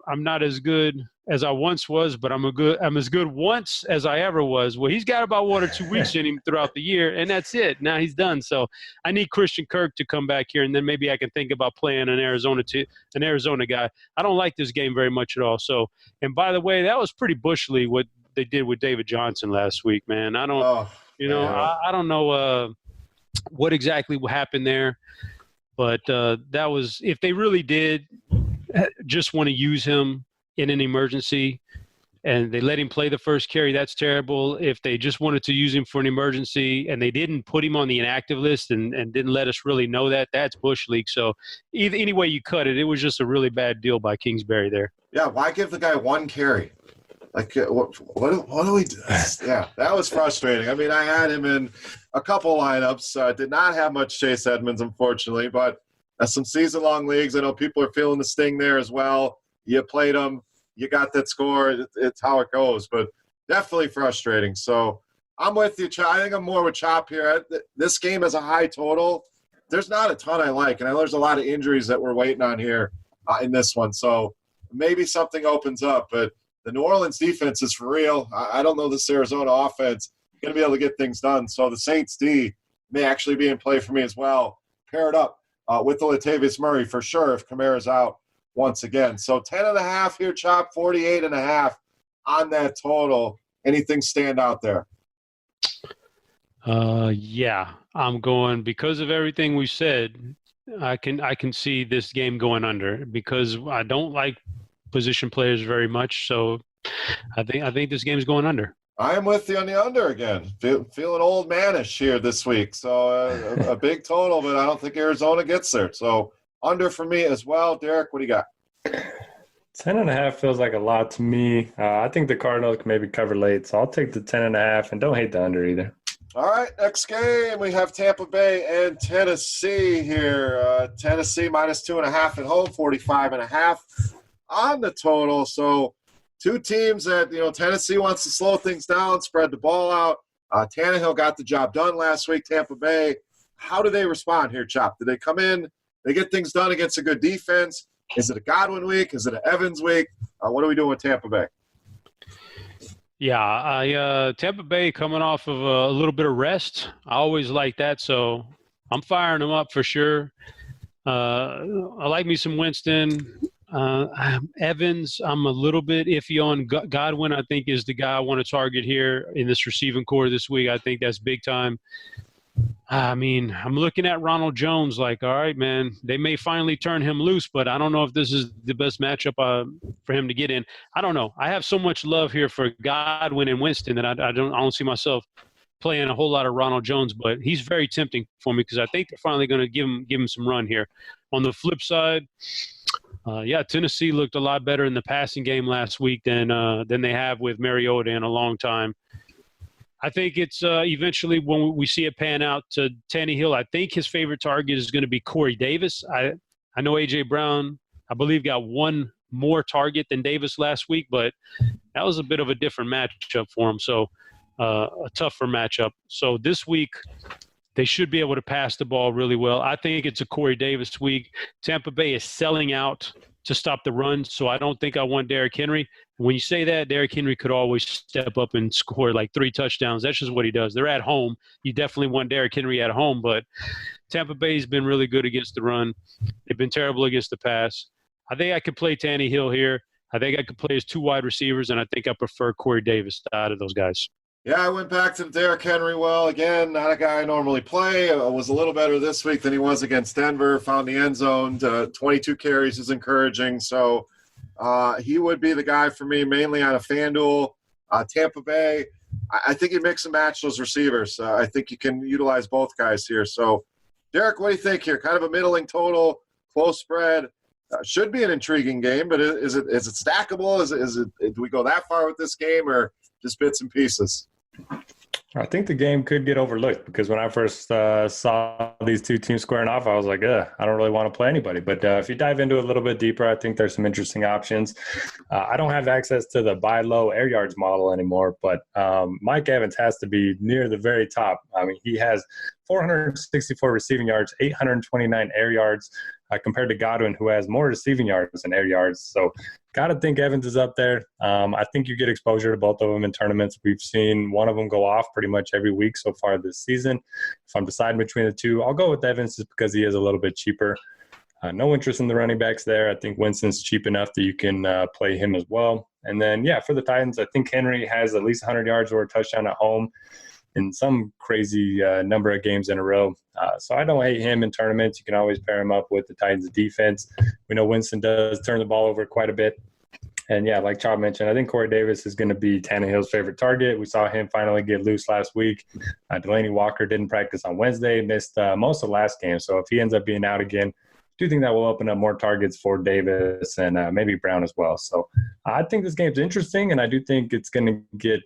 I'm not as good as I once was, but I'm as good once as I ever was. Well, he's got about 1 or 2 weeks in him throughout the year, and that's it. Now he's done. So I need Christian Kirk to come back here, and then maybe I can think about playing an Arizona guy. I don't like this game very much at all. So, and by the way, that was pretty Bush League what they did with David Johnson last week, man. I don't, I don't know what exactly happened there, but that was, if they really did just want to use him in an emergency and they let him play the first carry, that's terrible. If they just wanted to use him for an emergency and they didn't put him on the inactive list and didn't let us really know that, that's Bush League. So any way you cut it, it was just a really bad deal by Kingsbury there. Yeah, why give the guy 1 carry? Like, what do we do? Yeah, that was frustrating. I mean, I had him in a couple lineups. Did not have much Chase Edmonds, unfortunately, but some season-long leagues, I know people are feeling the sting there as well. You played them. You got that score. It's how it goes, but definitely frustrating. So I'm with you, Chop. I think I'm more with Chop here. This game has a high total. There's not a ton I like, and I know there's a lot of injuries that we're waiting on here in this one. So maybe something opens up, but the New Orleans defense is for real. I don't know this Arizona offense going to be able to get things done. So the Saints D may actually be in play for me as well. Pair it up with the Latavius Murray for sure if Kamara's out once again. So 10.5 here, Chop, 48.5 on that total. Anything stand out there? Yeah, I'm going, because of everything we said, I can see this game going under because I don't like position players very much. So I think this game's going under. I'm with you on the under again. Feeling old manish here this week. So a big total, but I don't think Arizona gets there. So under for me as well. Derek, what do you got? 10.5 feels like a lot to me. I think the Cardinals can maybe cover late, so I'll take the 10.5 and don't hate the under either. All right, next game we have Tampa Bay and Tennessee here. Tennessee minus 2.5 at home, 45.5 on the total. So two teams that, Tennessee wants to slow things down, spread the ball out. Tannehill got the job done last week, Tampa Bay. How do they respond here, Chop? Do they come in, they get things done against a good defense? Is it a Godwin week? Is it an Evans week? What are we doing with Tampa Bay? Yeah, Tampa Bay coming off of a little bit of rest. I always like that, so I'm firing them up for sure. I like me some Winston. Evans, I'm a little bit iffy on. Godwin, I think, is the guy I want to target here in this receiving core this week. I think that's big time. I mean, I'm looking at Ronald Jones like, all right, man, they may finally turn him loose, but I don't know if this is the best matchup for him to get in. I don't know. I have so much love here for Godwin and Winston that I don't see myself playing a whole lot of Ronald Jones, but he's very tempting for me because I think they're finally going to give him some run here. On the flip side, Tennessee looked a lot better in the passing game last week than they have with Mariota in a long time. I think it's eventually when we see it pan out to Tannehill, I think his favorite target is going to be Corey Davis. I know A.J. Brown, I believe, got one more target than Davis last week, but that was a bit of a different matchup for him, so a tougher matchup. So this week they should be able to pass the ball really well. I think it's a Corey Davis week. Tampa Bay is selling out to stop the run. So I don't think I want Derrick Henry. When you say that, Derrick Henry could always step up and score like 3 touchdowns. That's just what he does. They're at home. You definitely want Derrick Henry at home, but Tampa Bay's been really good against the run. They've been terrible against the pass. I think I could play Tannehill here. I think I could play as 2 wide receivers, and I think I prefer Corey Davis out of those guys. Yeah, I went back to Derrick Henry. Well, again, not a guy I normally play. Was a little better this week than he was against Denver. Found the end zone. 22 carries is encouraging. So he would be the guy for me, mainly on a FanDuel. Tampa Bay, I think you mix and match those receivers. I think you can utilize both guys here. So, Derek, what do you think here? Kind of a middling total, close spread. Should be an intriguing game, but is it stackable? Is it do we go that far with this game, or just bits and pieces? I think the game could get overlooked because when I first saw these two teams squaring off, I was like, I don't really want to play anybody. But if you dive into it a little bit deeper, I think there's some interesting options. I don't have access to the buy low air yards model anymore, but Mike Evans has to be near the very top. I mean, he has 464 receiving yards, 829 air yards, compared to Godwin, who has more receiving yards than air yards. So got to think Evans is up there. I think you get exposure to both of them in tournaments. We've seen one of them go off pretty much every week so far this season. If I'm deciding between the two, I'll go with Evans just because he is a little bit cheaper. No interest in the running backs there. I think Winston's cheap enough that you can play him as well. And then, for the Titans, I think Henry has at least 100 yards or a touchdown at home in some crazy number of games in a row. So I don't hate him in tournaments. You can always pair him up with the Titans defense. We know Winston does turn the ball over quite a bit. And, like Chop mentioned, I think Corey Davis is going to be Tannehill's favorite target. We saw him finally get loose last week. Delaney Walker didn't practice on Wednesday, missed most of last game. So if he ends up being out again, I do think that will open up more targets for Davis and maybe Brown as well. So I think this game's interesting, and I do think it's going to get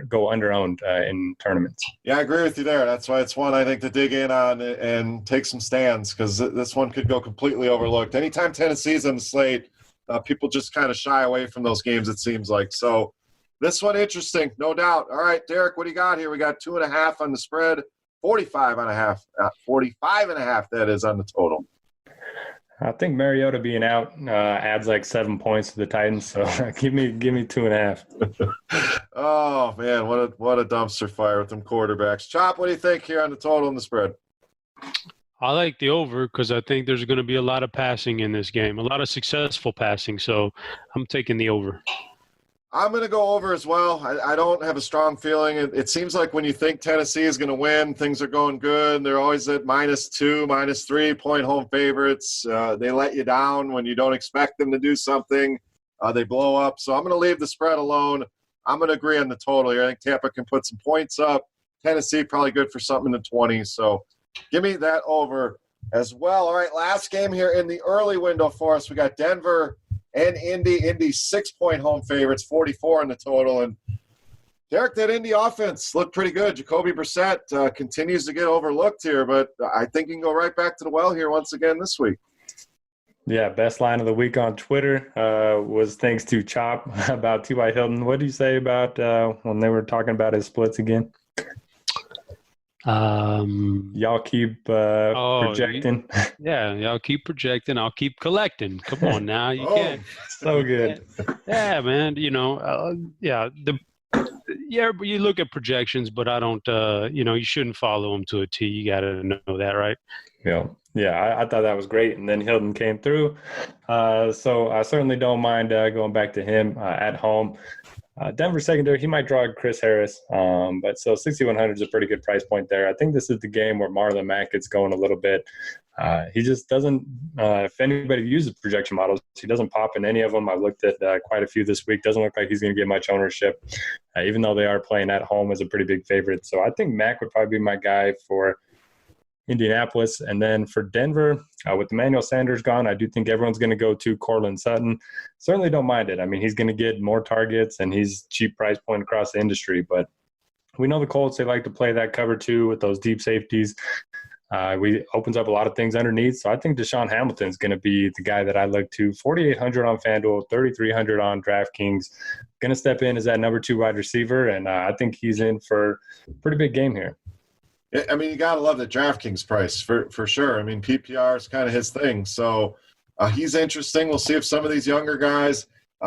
go under-owned in tournaments. Yeah, I agree with you there. That's why it's one I think to dig in on and take some stands because this one could go completely overlooked. Anytime Tennessee's on the slate, people just kind of shy away from those games, it seems like. So this one interesting, no doubt. All right, Derek, what do you got here? We got 2.5 on the spread, 45.5, that is on the total. I think Mariota being out adds like 7 points to the Titans, so give me 2.5. Oh man, what a dumpster fire with them quarterbacks. Chop, what do you think here on the total and the spread? I like the over because I think there's going to be a lot of passing in this game, a lot of successful passing. So I'm taking the over. I'm going to go over as well. I don't have a strong feeling. It seems like when you think Tennessee is going to win, things are going good. They're always at -2, -3 point home favorites. They let you down when you don't expect them to do something. They blow up. So I'm going to leave the spread alone. I'm going to agree on the total here. I think Tampa can put some points up. Tennessee probably good for something in the 20s. So give me that over as well. All right, last game here in the early window for us. We got Denver and Indy. Indy 6-point home favorites, 44 in the total. And Derek, that Indy offense looked pretty good. Jacoby Brissett continues to get overlooked here, but I think he can go right back to the well here once again this week. Yeah, best line of the week on Twitter was thanks to Chop about T.Y. Hilton. What did you say about when they were talking about his splits again? Y'all keep projecting. Yeah, y'all keep projecting. I'll keep collecting. Come on now, you can't. So good. Yeah, man. You look at projections, but I don't. You shouldn't follow them to a T. You got to know that, right? Yeah. I thought that was great, and then Hilton came through. So I certainly don't mind going back to him at home. Denver secondary, he might draw Chris Harris, but so 6,100 is a pretty good price point there. I think this is the game where Marlon Mack gets going a little bit. He just doesn't, if anybody uses projection models, he doesn't pop in any of them. I've looked at quite a few this week. Doesn't look like he's going to get much ownership, even though they are playing at home as a pretty big favorite. So I think Mack would probably be my guy for Indianapolis. And then for Denver, with Emmanuel Sanders gone, I do think everyone's going to go to Cortland Sutton. Certainly don't mind it. I mean, he's going to get more targets, and he's cheap price point across the industry. But we know the Colts, they like to play that cover two with those deep safeties. Opens up a lot of things underneath. So I think Deshaun Hamilton is going to be the guy that I look to. 4,800 on FanDuel, 3,300 on DraftKings. Going to step in as that number 2 wide receiver, and I think he's in for a pretty big game here. I mean, you got to love the DraftKings price for sure. I mean, PPR is kind of his thing. So He's interesting. We'll see if some of these younger guys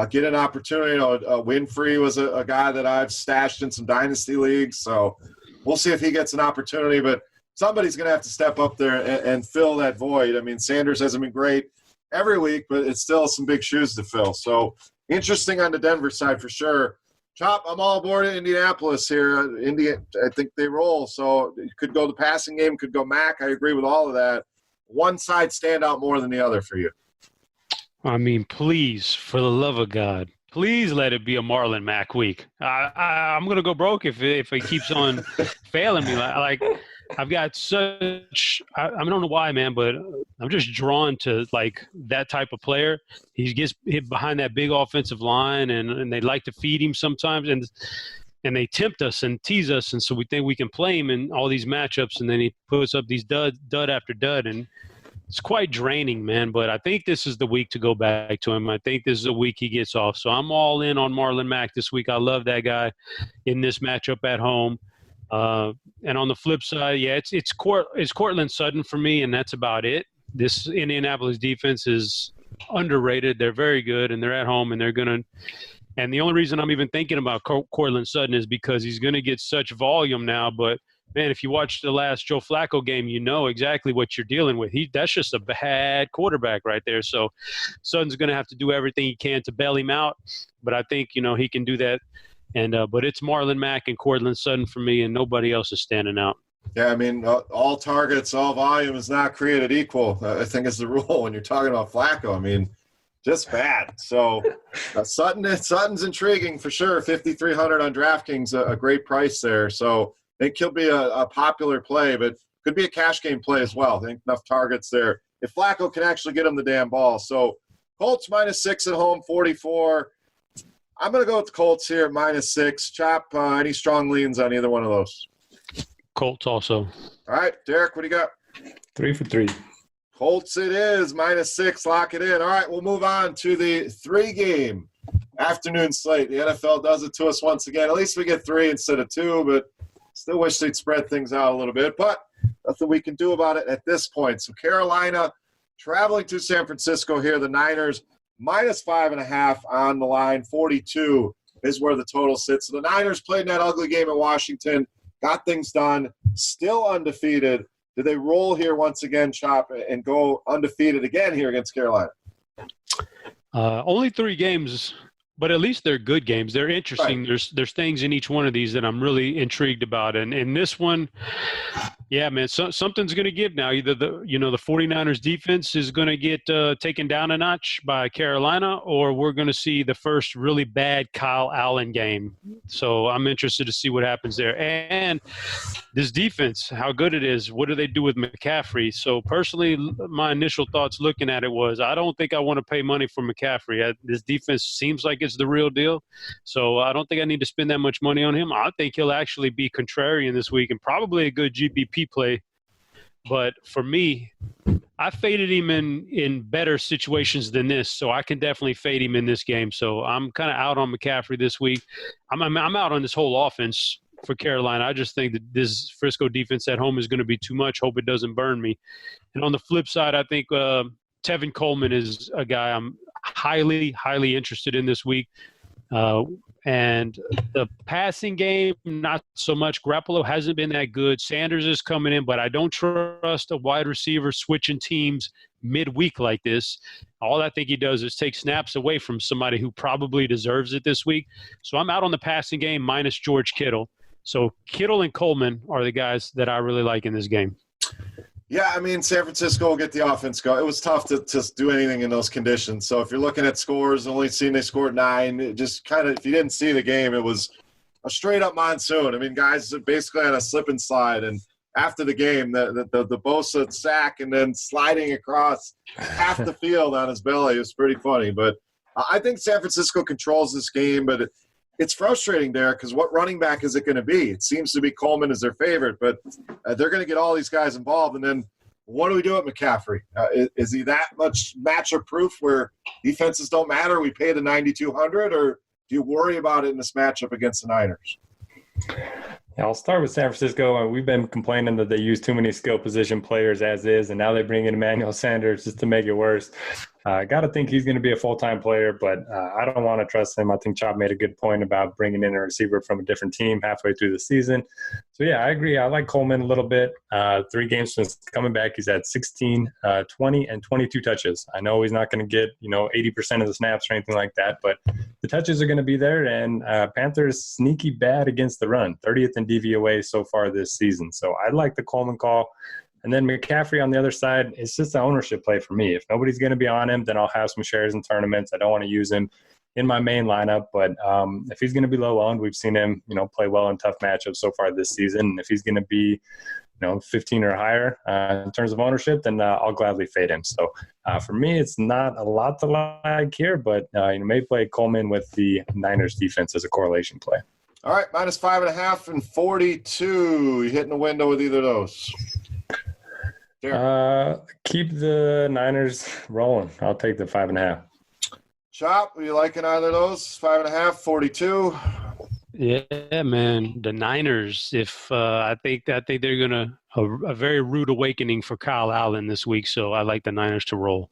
get an opportunity. Winfrey was a guy that I've stashed in some dynasty leagues, so we'll see if he gets an opportunity. But somebody's going to have to step up there and fill that void. I mean, Sanders hasn't been great every week, but it's still some big shoes to fill. So interesting on the Denver side for sure. Chop, I'm all aboard in Indianapolis here. I think they roll. So it could go the passing game, could go Mac. I agree with all of that. One side stand out more than the other for you? I mean, please, for the love of God, please let it be a Marlon Mack week. I'm going to go broke if he keeps on failing me. Like I've got such – I don't know why, man, but I'm just drawn to, like, that type of player. He gets hit behind that big offensive line, and they like to feed him sometimes. And they tempt us and tease us, and so we think we can play him in all these matchups, and then he puts up these dud after dud, and it's quite draining, man. But I think this is the week to go back to him. I think this is a week he gets off. So I'm all in on Marlon Mack this week. I love that guy in this matchup at home. And on the flip side, yeah, it's Cortland Sutton for me, and that's about it. This Indianapolis defense is underrated. They're very good, and they're at home, and they're going to – and the only reason I'm even thinking about Cortland Sutton is because he's going to get such volume now. But, man, if you watch the last Joe Flacco game, you know exactly what you're dealing with. That's just a bad quarterback right there. So Sutton's going to have to do everything he can to bail him out. But I think, he can do that. And but it's Marlon Mack and Cortland Sutton for me, and nobody else is standing out. Yeah, I mean, all targets, all volume is not created equal, I think is the rule when you're talking about Flacco. I mean, just bad. So Sutton's intriguing for sure. 5,300 on DraftKings, a great price there. So I think he'll be a popular play, but could be a cash game play as well. I think enough targets there. If Flacco can actually get him the damn ball. So Colts -6 at home, 44. I'm going to go with the Colts here at -6. Chop, any strong leans on either one of those? Colts also. All right, Derek, what do you got? 3 for 3. Colts it is, -6. Lock it in. All right, we'll move on to the 3-game afternoon slate. The NFL does it to us once again. At least we get 3 instead of 2, but still wish they'd spread things out a little bit. But nothing we can do about it at this point. So Carolina traveling to San Francisco here. The Niners -5.5 on the line. 42 is where the total sits. So the Niners played in that ugly game at Washington, got things done, still undefeated. Do they roll here once again, Chop, and go undefeated again here against Carolina? Only 3 games, but at least they're good games. They're interesting. Right. There's things in each one of these that I'm really intrigued about. And in this one, yeah, man, something's going to give now. Either the 49ers defense is going to get taken down a notch by Carolina, or we're going to see the first really bad Kyle Allen game. So I'm interested to see what happens there. And this defense, how good it is. What do they do with McCaffrey? So personally, my initial thoughts looking at it was, I don't think I want to pay money for McCaffrey. This defense seems like it's the real deal. So I don't think I need to spend that much money on him. I think he'll actually be contrarian this week and probably a good GPP play. But for me, I faded him in better situations than this, so I can definitely fade him in this game. So I'm kind of out on McCaffrey this week. I'm out on this whole offense for Carolina. I just think that this Frisco defense at home is going to be too much. Hope it doesn't burn me. And on the flip side, I think Tevin Coleman is a guy I'm highly, highly interested in this week. And the passing game, not so much. Garoppolo hasn't been that good. Sanders is coming in, but I don't trust a wide receiver switching teams midweek like this. All I think he does is take snaps away from somebody who probably deserves it this week. So I'm out on the passing game minus George Kittle. So Kittle and Coleman are the guys that I really like in this game. Yeah, I mean, San Francisco will get the offense going. It was tough to do anything in those conditions. So if you're looking at scores, only seeing they scored 9, it just kind of, if you didn't see the game, it was a straight-up monsoon. I mean, guys basically had a slip and slide. And after the game, the Bosa sack and then sliding across half the field on his belly was pretty funny. But I think San Francisco controls this game, but it's frustrating, Derek, because what running back is it going to be? It seems to be Coleman is their favorite, but they're going to get all these guys involved. And then what do we do with McCaffrey? Is he that much matchup proof where defenses don't matter? We pay the 9,200, or do you worry about it in this matchup against the Niners? Yeah, I'll start with San Francisco. We've been complaining that they use too many skill position players as is, and now they bring in Emmanuel Sanders just to make it worse. I got to think he's going to be a full-time player, but I don't want to trust him. I think Chop made a good point about bringing in a receiver from a different team halfway through the season. So, yeah, I agree. I like Coleman a little bit. 3 games since coming back, he's had 16, 20, and 22 touches. I know he's not going to get, 80% of the snaps or anything like that, but the touches are going to be there, and Panthers sneaky bad against the run, 30th in DVOA so far this season. So I like the Coleman call. And then McCaffrey on the other side, it's just an ownership play for me. If nobody's going to be on him, then I'll have some shares in tournaments. I don't want to use him in my main lineup, but if he's going to be low owned, we've seen him, play well in tough matchups so far this season. And if he's going to be, 15 or higher in terms of ownership, then I'll gladly fade him. So for me, it's not a lot to like here, but may play Coleman with the Niners defense as a correlation play. All right, -5.5 and 42. You hitting the window with either of those? Keep the Niners rolling. I'll take the 5.5. Chop, are you liking either of those? 5.5, 42. Yeah, man. The Niners. If I think they're gonna a very rude awakening for Kyle Allen this week. So I like the Niners to roll.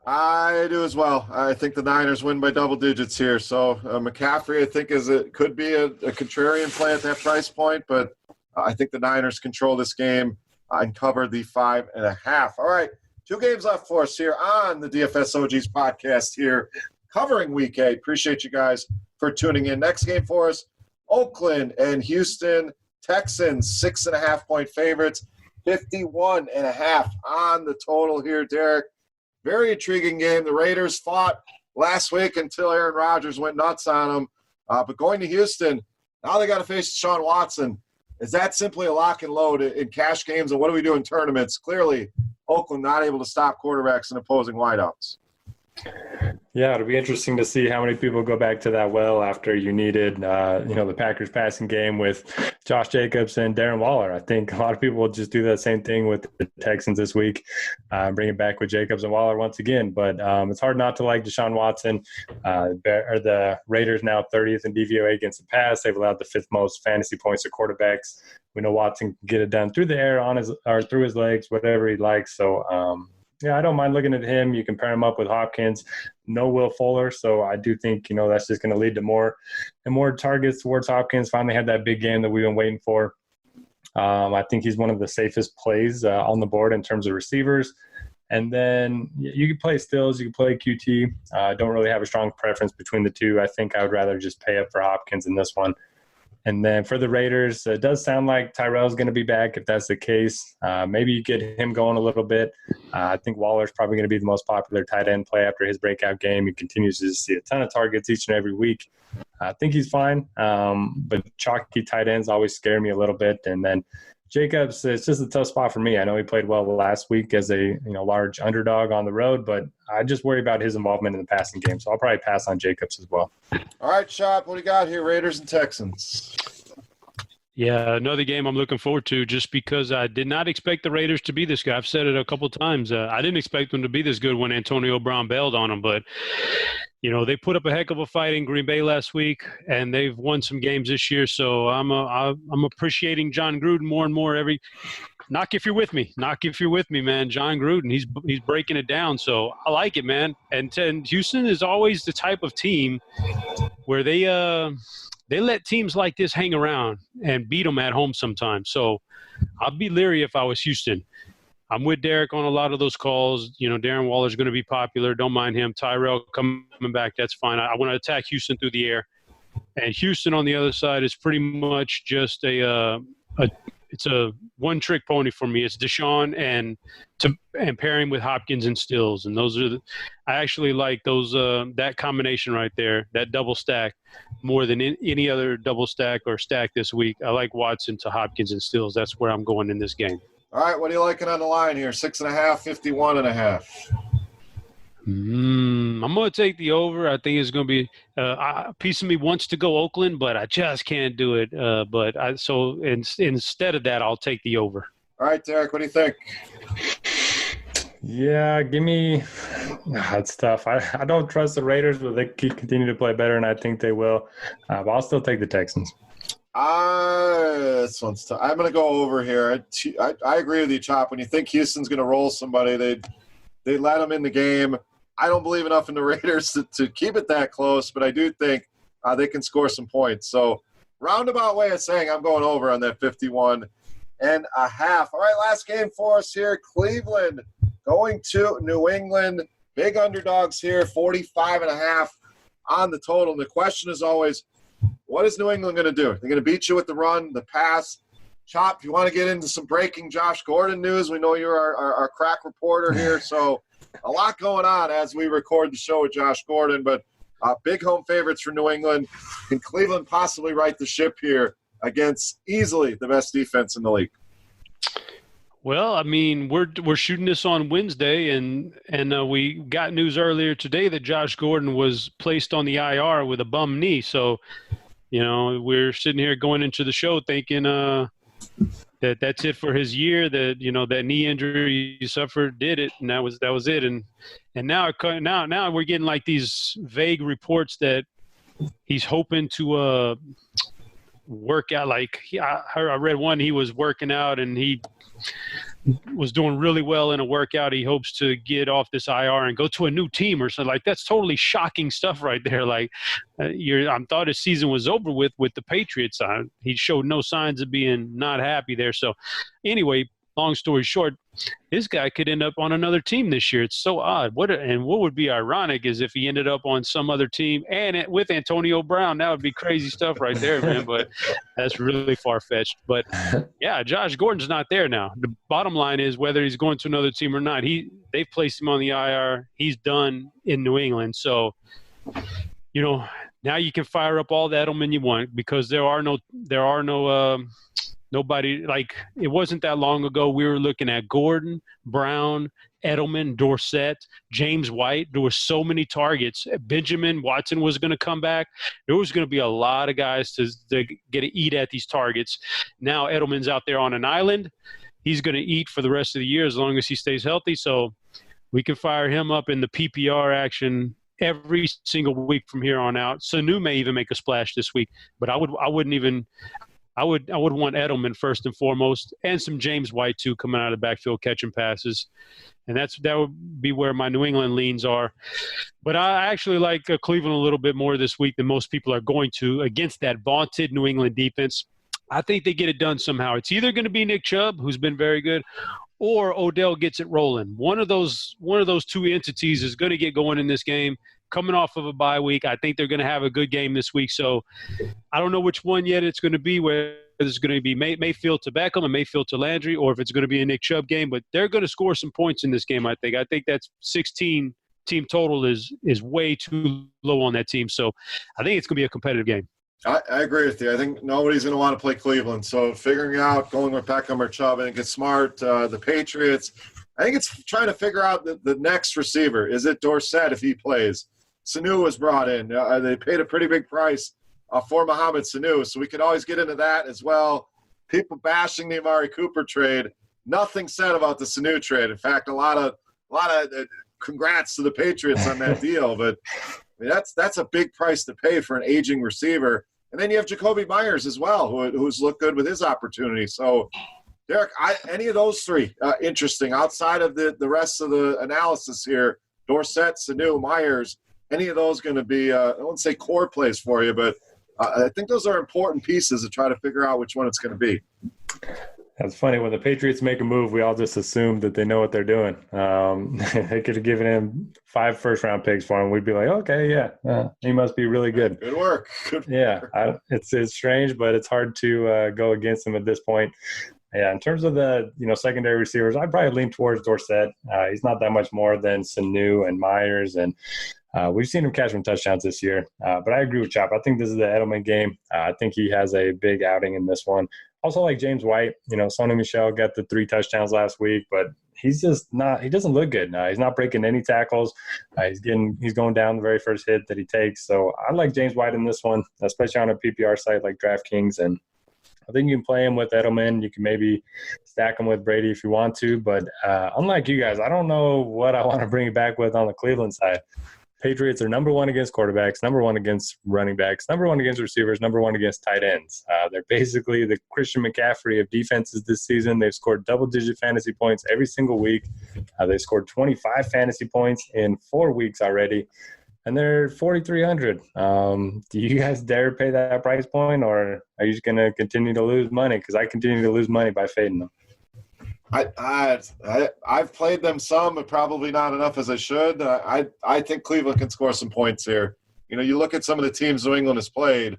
I do as well. I think the Niners win by double digits here. So McCaffrey, I think, could be a contrarian play at that price point, but I think the Niners control this game and cover the 5.5. All right, 2 games left for us here on the DFS OGs podcast here, covering Week 8. Appreciate you guys for tuning in. Next game for us, Oakland and Houston Texans, 6.5-point favorites, 51.5 on the total here, Derek. Very intriguing game. The Raiders fought last week until Aaron Rodgers went nuts on them. But going to Houston, now they got to face Deshaun Watson. Is that simply a lock and load in cash games? And what do we do in tournaments? Clearly, Oakland not able to stop quarterbacks and opposing wideouts. Yeah, it'll be interesting to see how many people go back to that well after you needed, the Packers passing game with Josh Jacobs and Darren Waller. I think a lot of people will just do that same thing with the Texans this week, bring it back with Jacobs and Waller once again. But it's hard not to like Deshaun Watson. The Raiders now 30th in DVOA against the pass. They've allowed the 5th most fantasy points to quarterbacks. We know Watson can get it done through the air, or through his legs, whatever he likes. So, yeah, I don't mind looking at him. You can pair him up with Hopkins. No Will Fuller, so I do think, that's just going to lead to more and more targets towards Hopkins. Finally had that big game that we've been waiting for. I think he's one of the safest plays on the board in terms of receivers. And then you can play Stills, you can play QT. Don't really have a strong preference between the two. I think I would rather just pay up for Hopkins in this one. And then for the Raiders, it does sound like Tyrell's going to be back. If that's the case, maybe you get him going a little bit. I think Waller's probably going to be the most popular tight end play after his breakout game. He continues to see a ton of targets each and every week. I think he's fine, but chalky tight ends always scare me a little bit. And then Jacobs, it's just a tough spot for me. I know he played well last week as a large underdog on the road, but I just worry about his involvement in the passing game. So I'll probably pass on Jacobs as well. All right, Chop, what do you got here, Raiders and Texans? Yeah, another game I'm looking forward to just because I did not expect the Raiders to be this good. I've said it a couple of times. I didn't expect them to be this good when Antonio Brown bailed on them, but they put up a heck of a fight in Green Bay last week, and they've won some games this year. So I'm appreciating John Gruden more and more every. Knock if you're with me, man. John Gruden, he's breaking it down. So I like it, man. And Houston is always the type of team where they let teams like this hang around and beat them at home sometimes. So I'd be leery if I was Houston. I'm with Derek on a lot of those calls. Darren Waller's going to be popular. Don't mind him. Tyrell coming back, that's fine. I want to attack Houston through the air. And Houston on the other side is pretty much just it's a one-trick pony for me. It's Deshaun and pairing with Hopkins and Stills, and I actually like those that combination right there, that double stack, more than any other double stack or stack this week. I like Watson to Hopkins and Stills. That's where I'm going in this game. All right, what are you liking on the line here? 6.5, 51.5. I'm going to take the over. I think it's going to be a piece of me wants to go Oakland, but I just can't do it. So instead of that, I'll take the over. All right, Derek, what do you think? Yeah, give me – that's tough. I don't trust the Raiders, but they continue to play better, and I think they will. But I'll still take the Texans. This one's tough. I'm going to go over here. I agree with you, Chop. When you think Houston's going to roll somebody, they let them in the game. I don't believe enough in the Raiders to keep it that close, but I do think they can score some points. So roundabout way of saying I'm going over on that 51.5. All right, last game for us here. Cleveland going to New England. Big underdogs here, 45.5 on the total. And the question is always, what is New England going to do? They're going to beat you with the run, the pass. Chop, if you want to get into some breaking Josh Gordon news, we know you're our crack reporter here. So a lot going on as we record the show with Josh Gordon. But big home favorites for New England. Can Cleveland possibly right the ship here against easily the best defense in the league? Well, I mean, we're shooting this on Wednesday, and we got news earlier today that Josh Gordon was placed on the IR with a bum knee. So, we're sitting here going into the show thinking that that's it for his year. That that knee injury he suffered did it, and that was it. And now we're getting like these vague reports that he's hoping to work out. Like I read one, he was working out and he was doing really well in a workout. He hopes to get off this IR and go to a new team or something. Like, that's totally shocking stuff right there. Like, I thought his season was over with the Patriots. He showed no signs of being not happy there. So anyway, long story short, this guy could end up on another team this year. It's so odd. What would be ironic is if he ended up on some other team and with Antonio Brown. That would be crazy stuff right there, man. But that's really far-fetched. But, yeah, Josh Gordon's not there now. The bottom line is whether he's going to another team or not, they've placed him on the IR. He's done in New England. So, now you can fire up all the Edelman you want because there are no nobody. Like, it wasn't that long ago we were looking at Gordon, Brown, Edelman, Dorsett, James White. There were so many targets. Benjamin Watson was going to come back. There was going to be a lot of guys to get to eat at these targets. Now Edelman's out there on an island. He's going to eat for the rest of the year as long as he stays healthy. So we can fire him up in the PPR action every single week from here on out. Sanu may even make a splash this week, but I would want Edelman first and foremost, and some James White too, coming out of the backfield catching passes, and that would be where my New England leans are. But I actually like Cleveland a little bit more this week than most people are going to against that vaunted New England defense. I think they get it done somehow. It's either going to be Nick Chubb, who's been very good, or Odell gets it rolling. One of those two entities is going to get going in this game. Coming off of a bye week, I think they're going to have a good game this week. So I don't know which one yet it's going to be, whether it's going to be Mayfield to Beckham and Mayfield to Landry, or if it's going to be a Nick Chubb game. But they're going to score some points in this game, I think. I think that's 16 team total is way too low on that team. So I think it's going to be a competitive game. I agree with you. I think nobody's going to want to play Cleveland. So figuring out going with Beckham or Chubb, I think it's smart. The Patriots, I think it's trying to figure out the next receiver. Is it Dorsett if he plays? Sanu was brought in. They paid a pretty big price for Mohamed Sanu, so we could always get into that as well. People bashing the Amari Cooper trade. Nothing said about the Sanu trade. In fact, a lot of congrats to the Patriots on that deal. But I mean, that's a big price to pay for an aging receiver. And then you have Jacoby Myers as well, who's looked good with his opportunity. So, Derek, any of those three interesting outside of the rest of the analysis here? Dorsett, Sanu, Myers. Any of those going to be, I won't say core plays for you, but I think those are important pieces to try to figure out which one it's going to be. That's funny. When the Patriots make a move, we all just assume that they know what they're doing. They could have given him 5 first-round picks for him. We'd be like, okay, yeah, he must be really good. Good work. It's strange, but it's hard to go against him at this point. Yeah, in terms of the secondary receivers, I'd probably lean towards Dorsett. He's not that much more than Sanu and Myers, and we've seen him catch some touchdowns this year. But I agree with Chop. I think this is the Edelman game. I think he has a big outing in this one. Also, like James White, Sonny Michel got the 3 touchdowns last week, but he's just not – he doesn't look good. He's not breaking any tackles. He's going down the very first hit that he takes. So I like James White in this one, especially on a PPR site like DraftKings. And I think you can play him with Edelman. You can maybe stack him with Brady if you want to. But unlike you guys, I don't know what I want to bring it back with on the Cleveland side. Patriots are number one against quarterbacks, number one against running backs, number one against receivers, number one against tight ends. They're basically the Christian McCaffrey of defenses this season. They've scored double-digit fantasy points every single week. They scored 25 fantasy points in 4 weeks already, and they're 4,300. Do you guys dare pay that price point, or are you just going to continue to lose money? Because I continue to lose money by fading them. I've played them some, but probably not enough as I should. I think Cleveland can score some points here. You know, you look at some of the teams New England has played,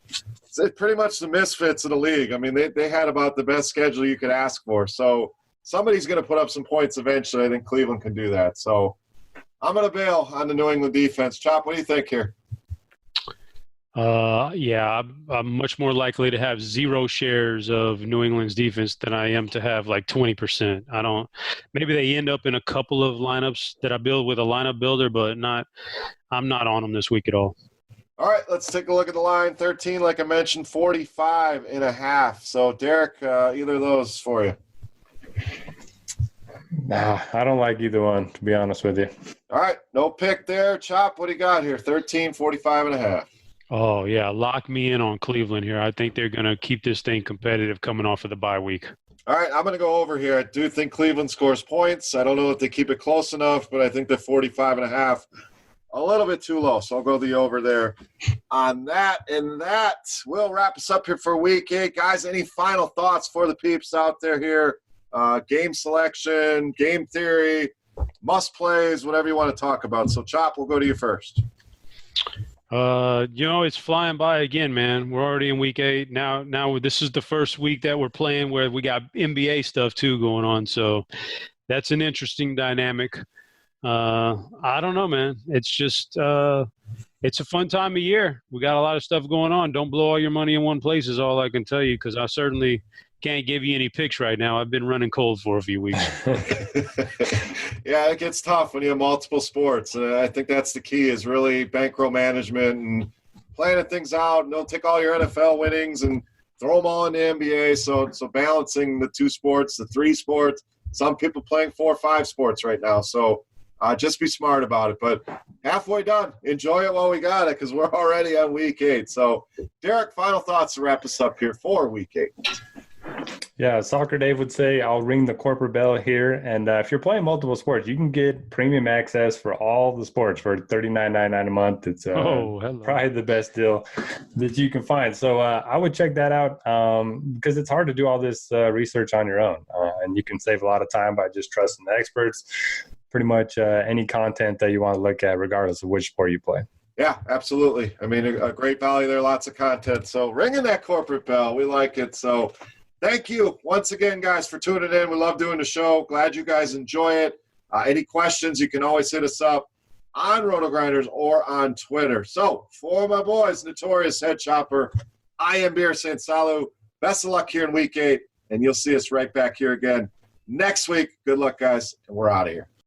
it's pretty much the misfits of the league. I mean, they had about the best schedule you could ask for. So somebody's going to put up some points eventually. I think Cleveland can do that. So I'm going to bail on the New England defense. Chop, what do you think here? Yeah, I'm much more likely to have 0 shares of New England's defense than I am to have like 20%. Maybe they end up in a couple of lineups that I build with a lineup builder, but I'm not on them this week at all. All right, let's take a look at the line. 13, like I mentioned, 45.5. So Derek, either of those for you? Nah, I don't like either one, to be honest with you. All right, no pick there. Chop, what do you got here? 13, 45.5. Oh, yeah. Lock me in on Cleveland here. I think they're going to keep this thing competitive coming off of the bye week. All right, I'm going to go over here. I do think Cleveland scores points. I don't know if they keep it close enough, but I think they're 45.5. A little bit too low, so I'll go the over there on that. And that will wrap us up here for Week 8. Guys, any final thoughts for the peeps out there here? Game selection, game theory, must-plays, whatever you want to talk about. So, Chop, we'll go to you first. It's flying by again, man. We're already in Week 8. Now this is the first week that we're playing where we got NBA stuff too going on. So that's an interesting dynamic. I don't know, man. It's just it's a fun time of year. We got a lot of stuff going on. Don't blow all your money in one place is all I can tell you, because I certainly can't give you any picks right now. I've been running cold for a few weeks. Yeah, it gets tough when you have multiple sports. I think that's the key, is really bankroll management and planning things out. Don't take all your NFL winnings and throw them all in the NBA. So balancing the 2 sports, the 3 sports. Some people playing 4 or 5 sports right now. So just be smart about it. But halfway done. Enjoy it while we got it, because we're already on Week 8. So, Derek, final thoughts to wrap us up here for Week 8. Yeah, Soccer Dave would say I'll ring the corporate bell here. And if you're playing multiple sports, you can get premium access for all the sports for $39.99 a month. It's probably the best deal that you can find. So I would check that out because it's hard to do all this research on your own. And you can save a lot of time by just trusting the experts. Pretty much any content that you want to look at, regardless of which sport you play. Yeah, absolutely. I mean, a great value there, lots of content. So ringing that corporate bell, we like it. So thank you once again, guys, for tuning in. We love doing the show. Glad you guys enjoy it. Any questions, you can always hit us up on RotoGrinders or on Twitter. So for my boys, Notorious, headChopper, I am Beermakersfan. Salu. Best of luck here in Week 8, and you'll see us right back here again next week. Good luck, guys, and we're out of here.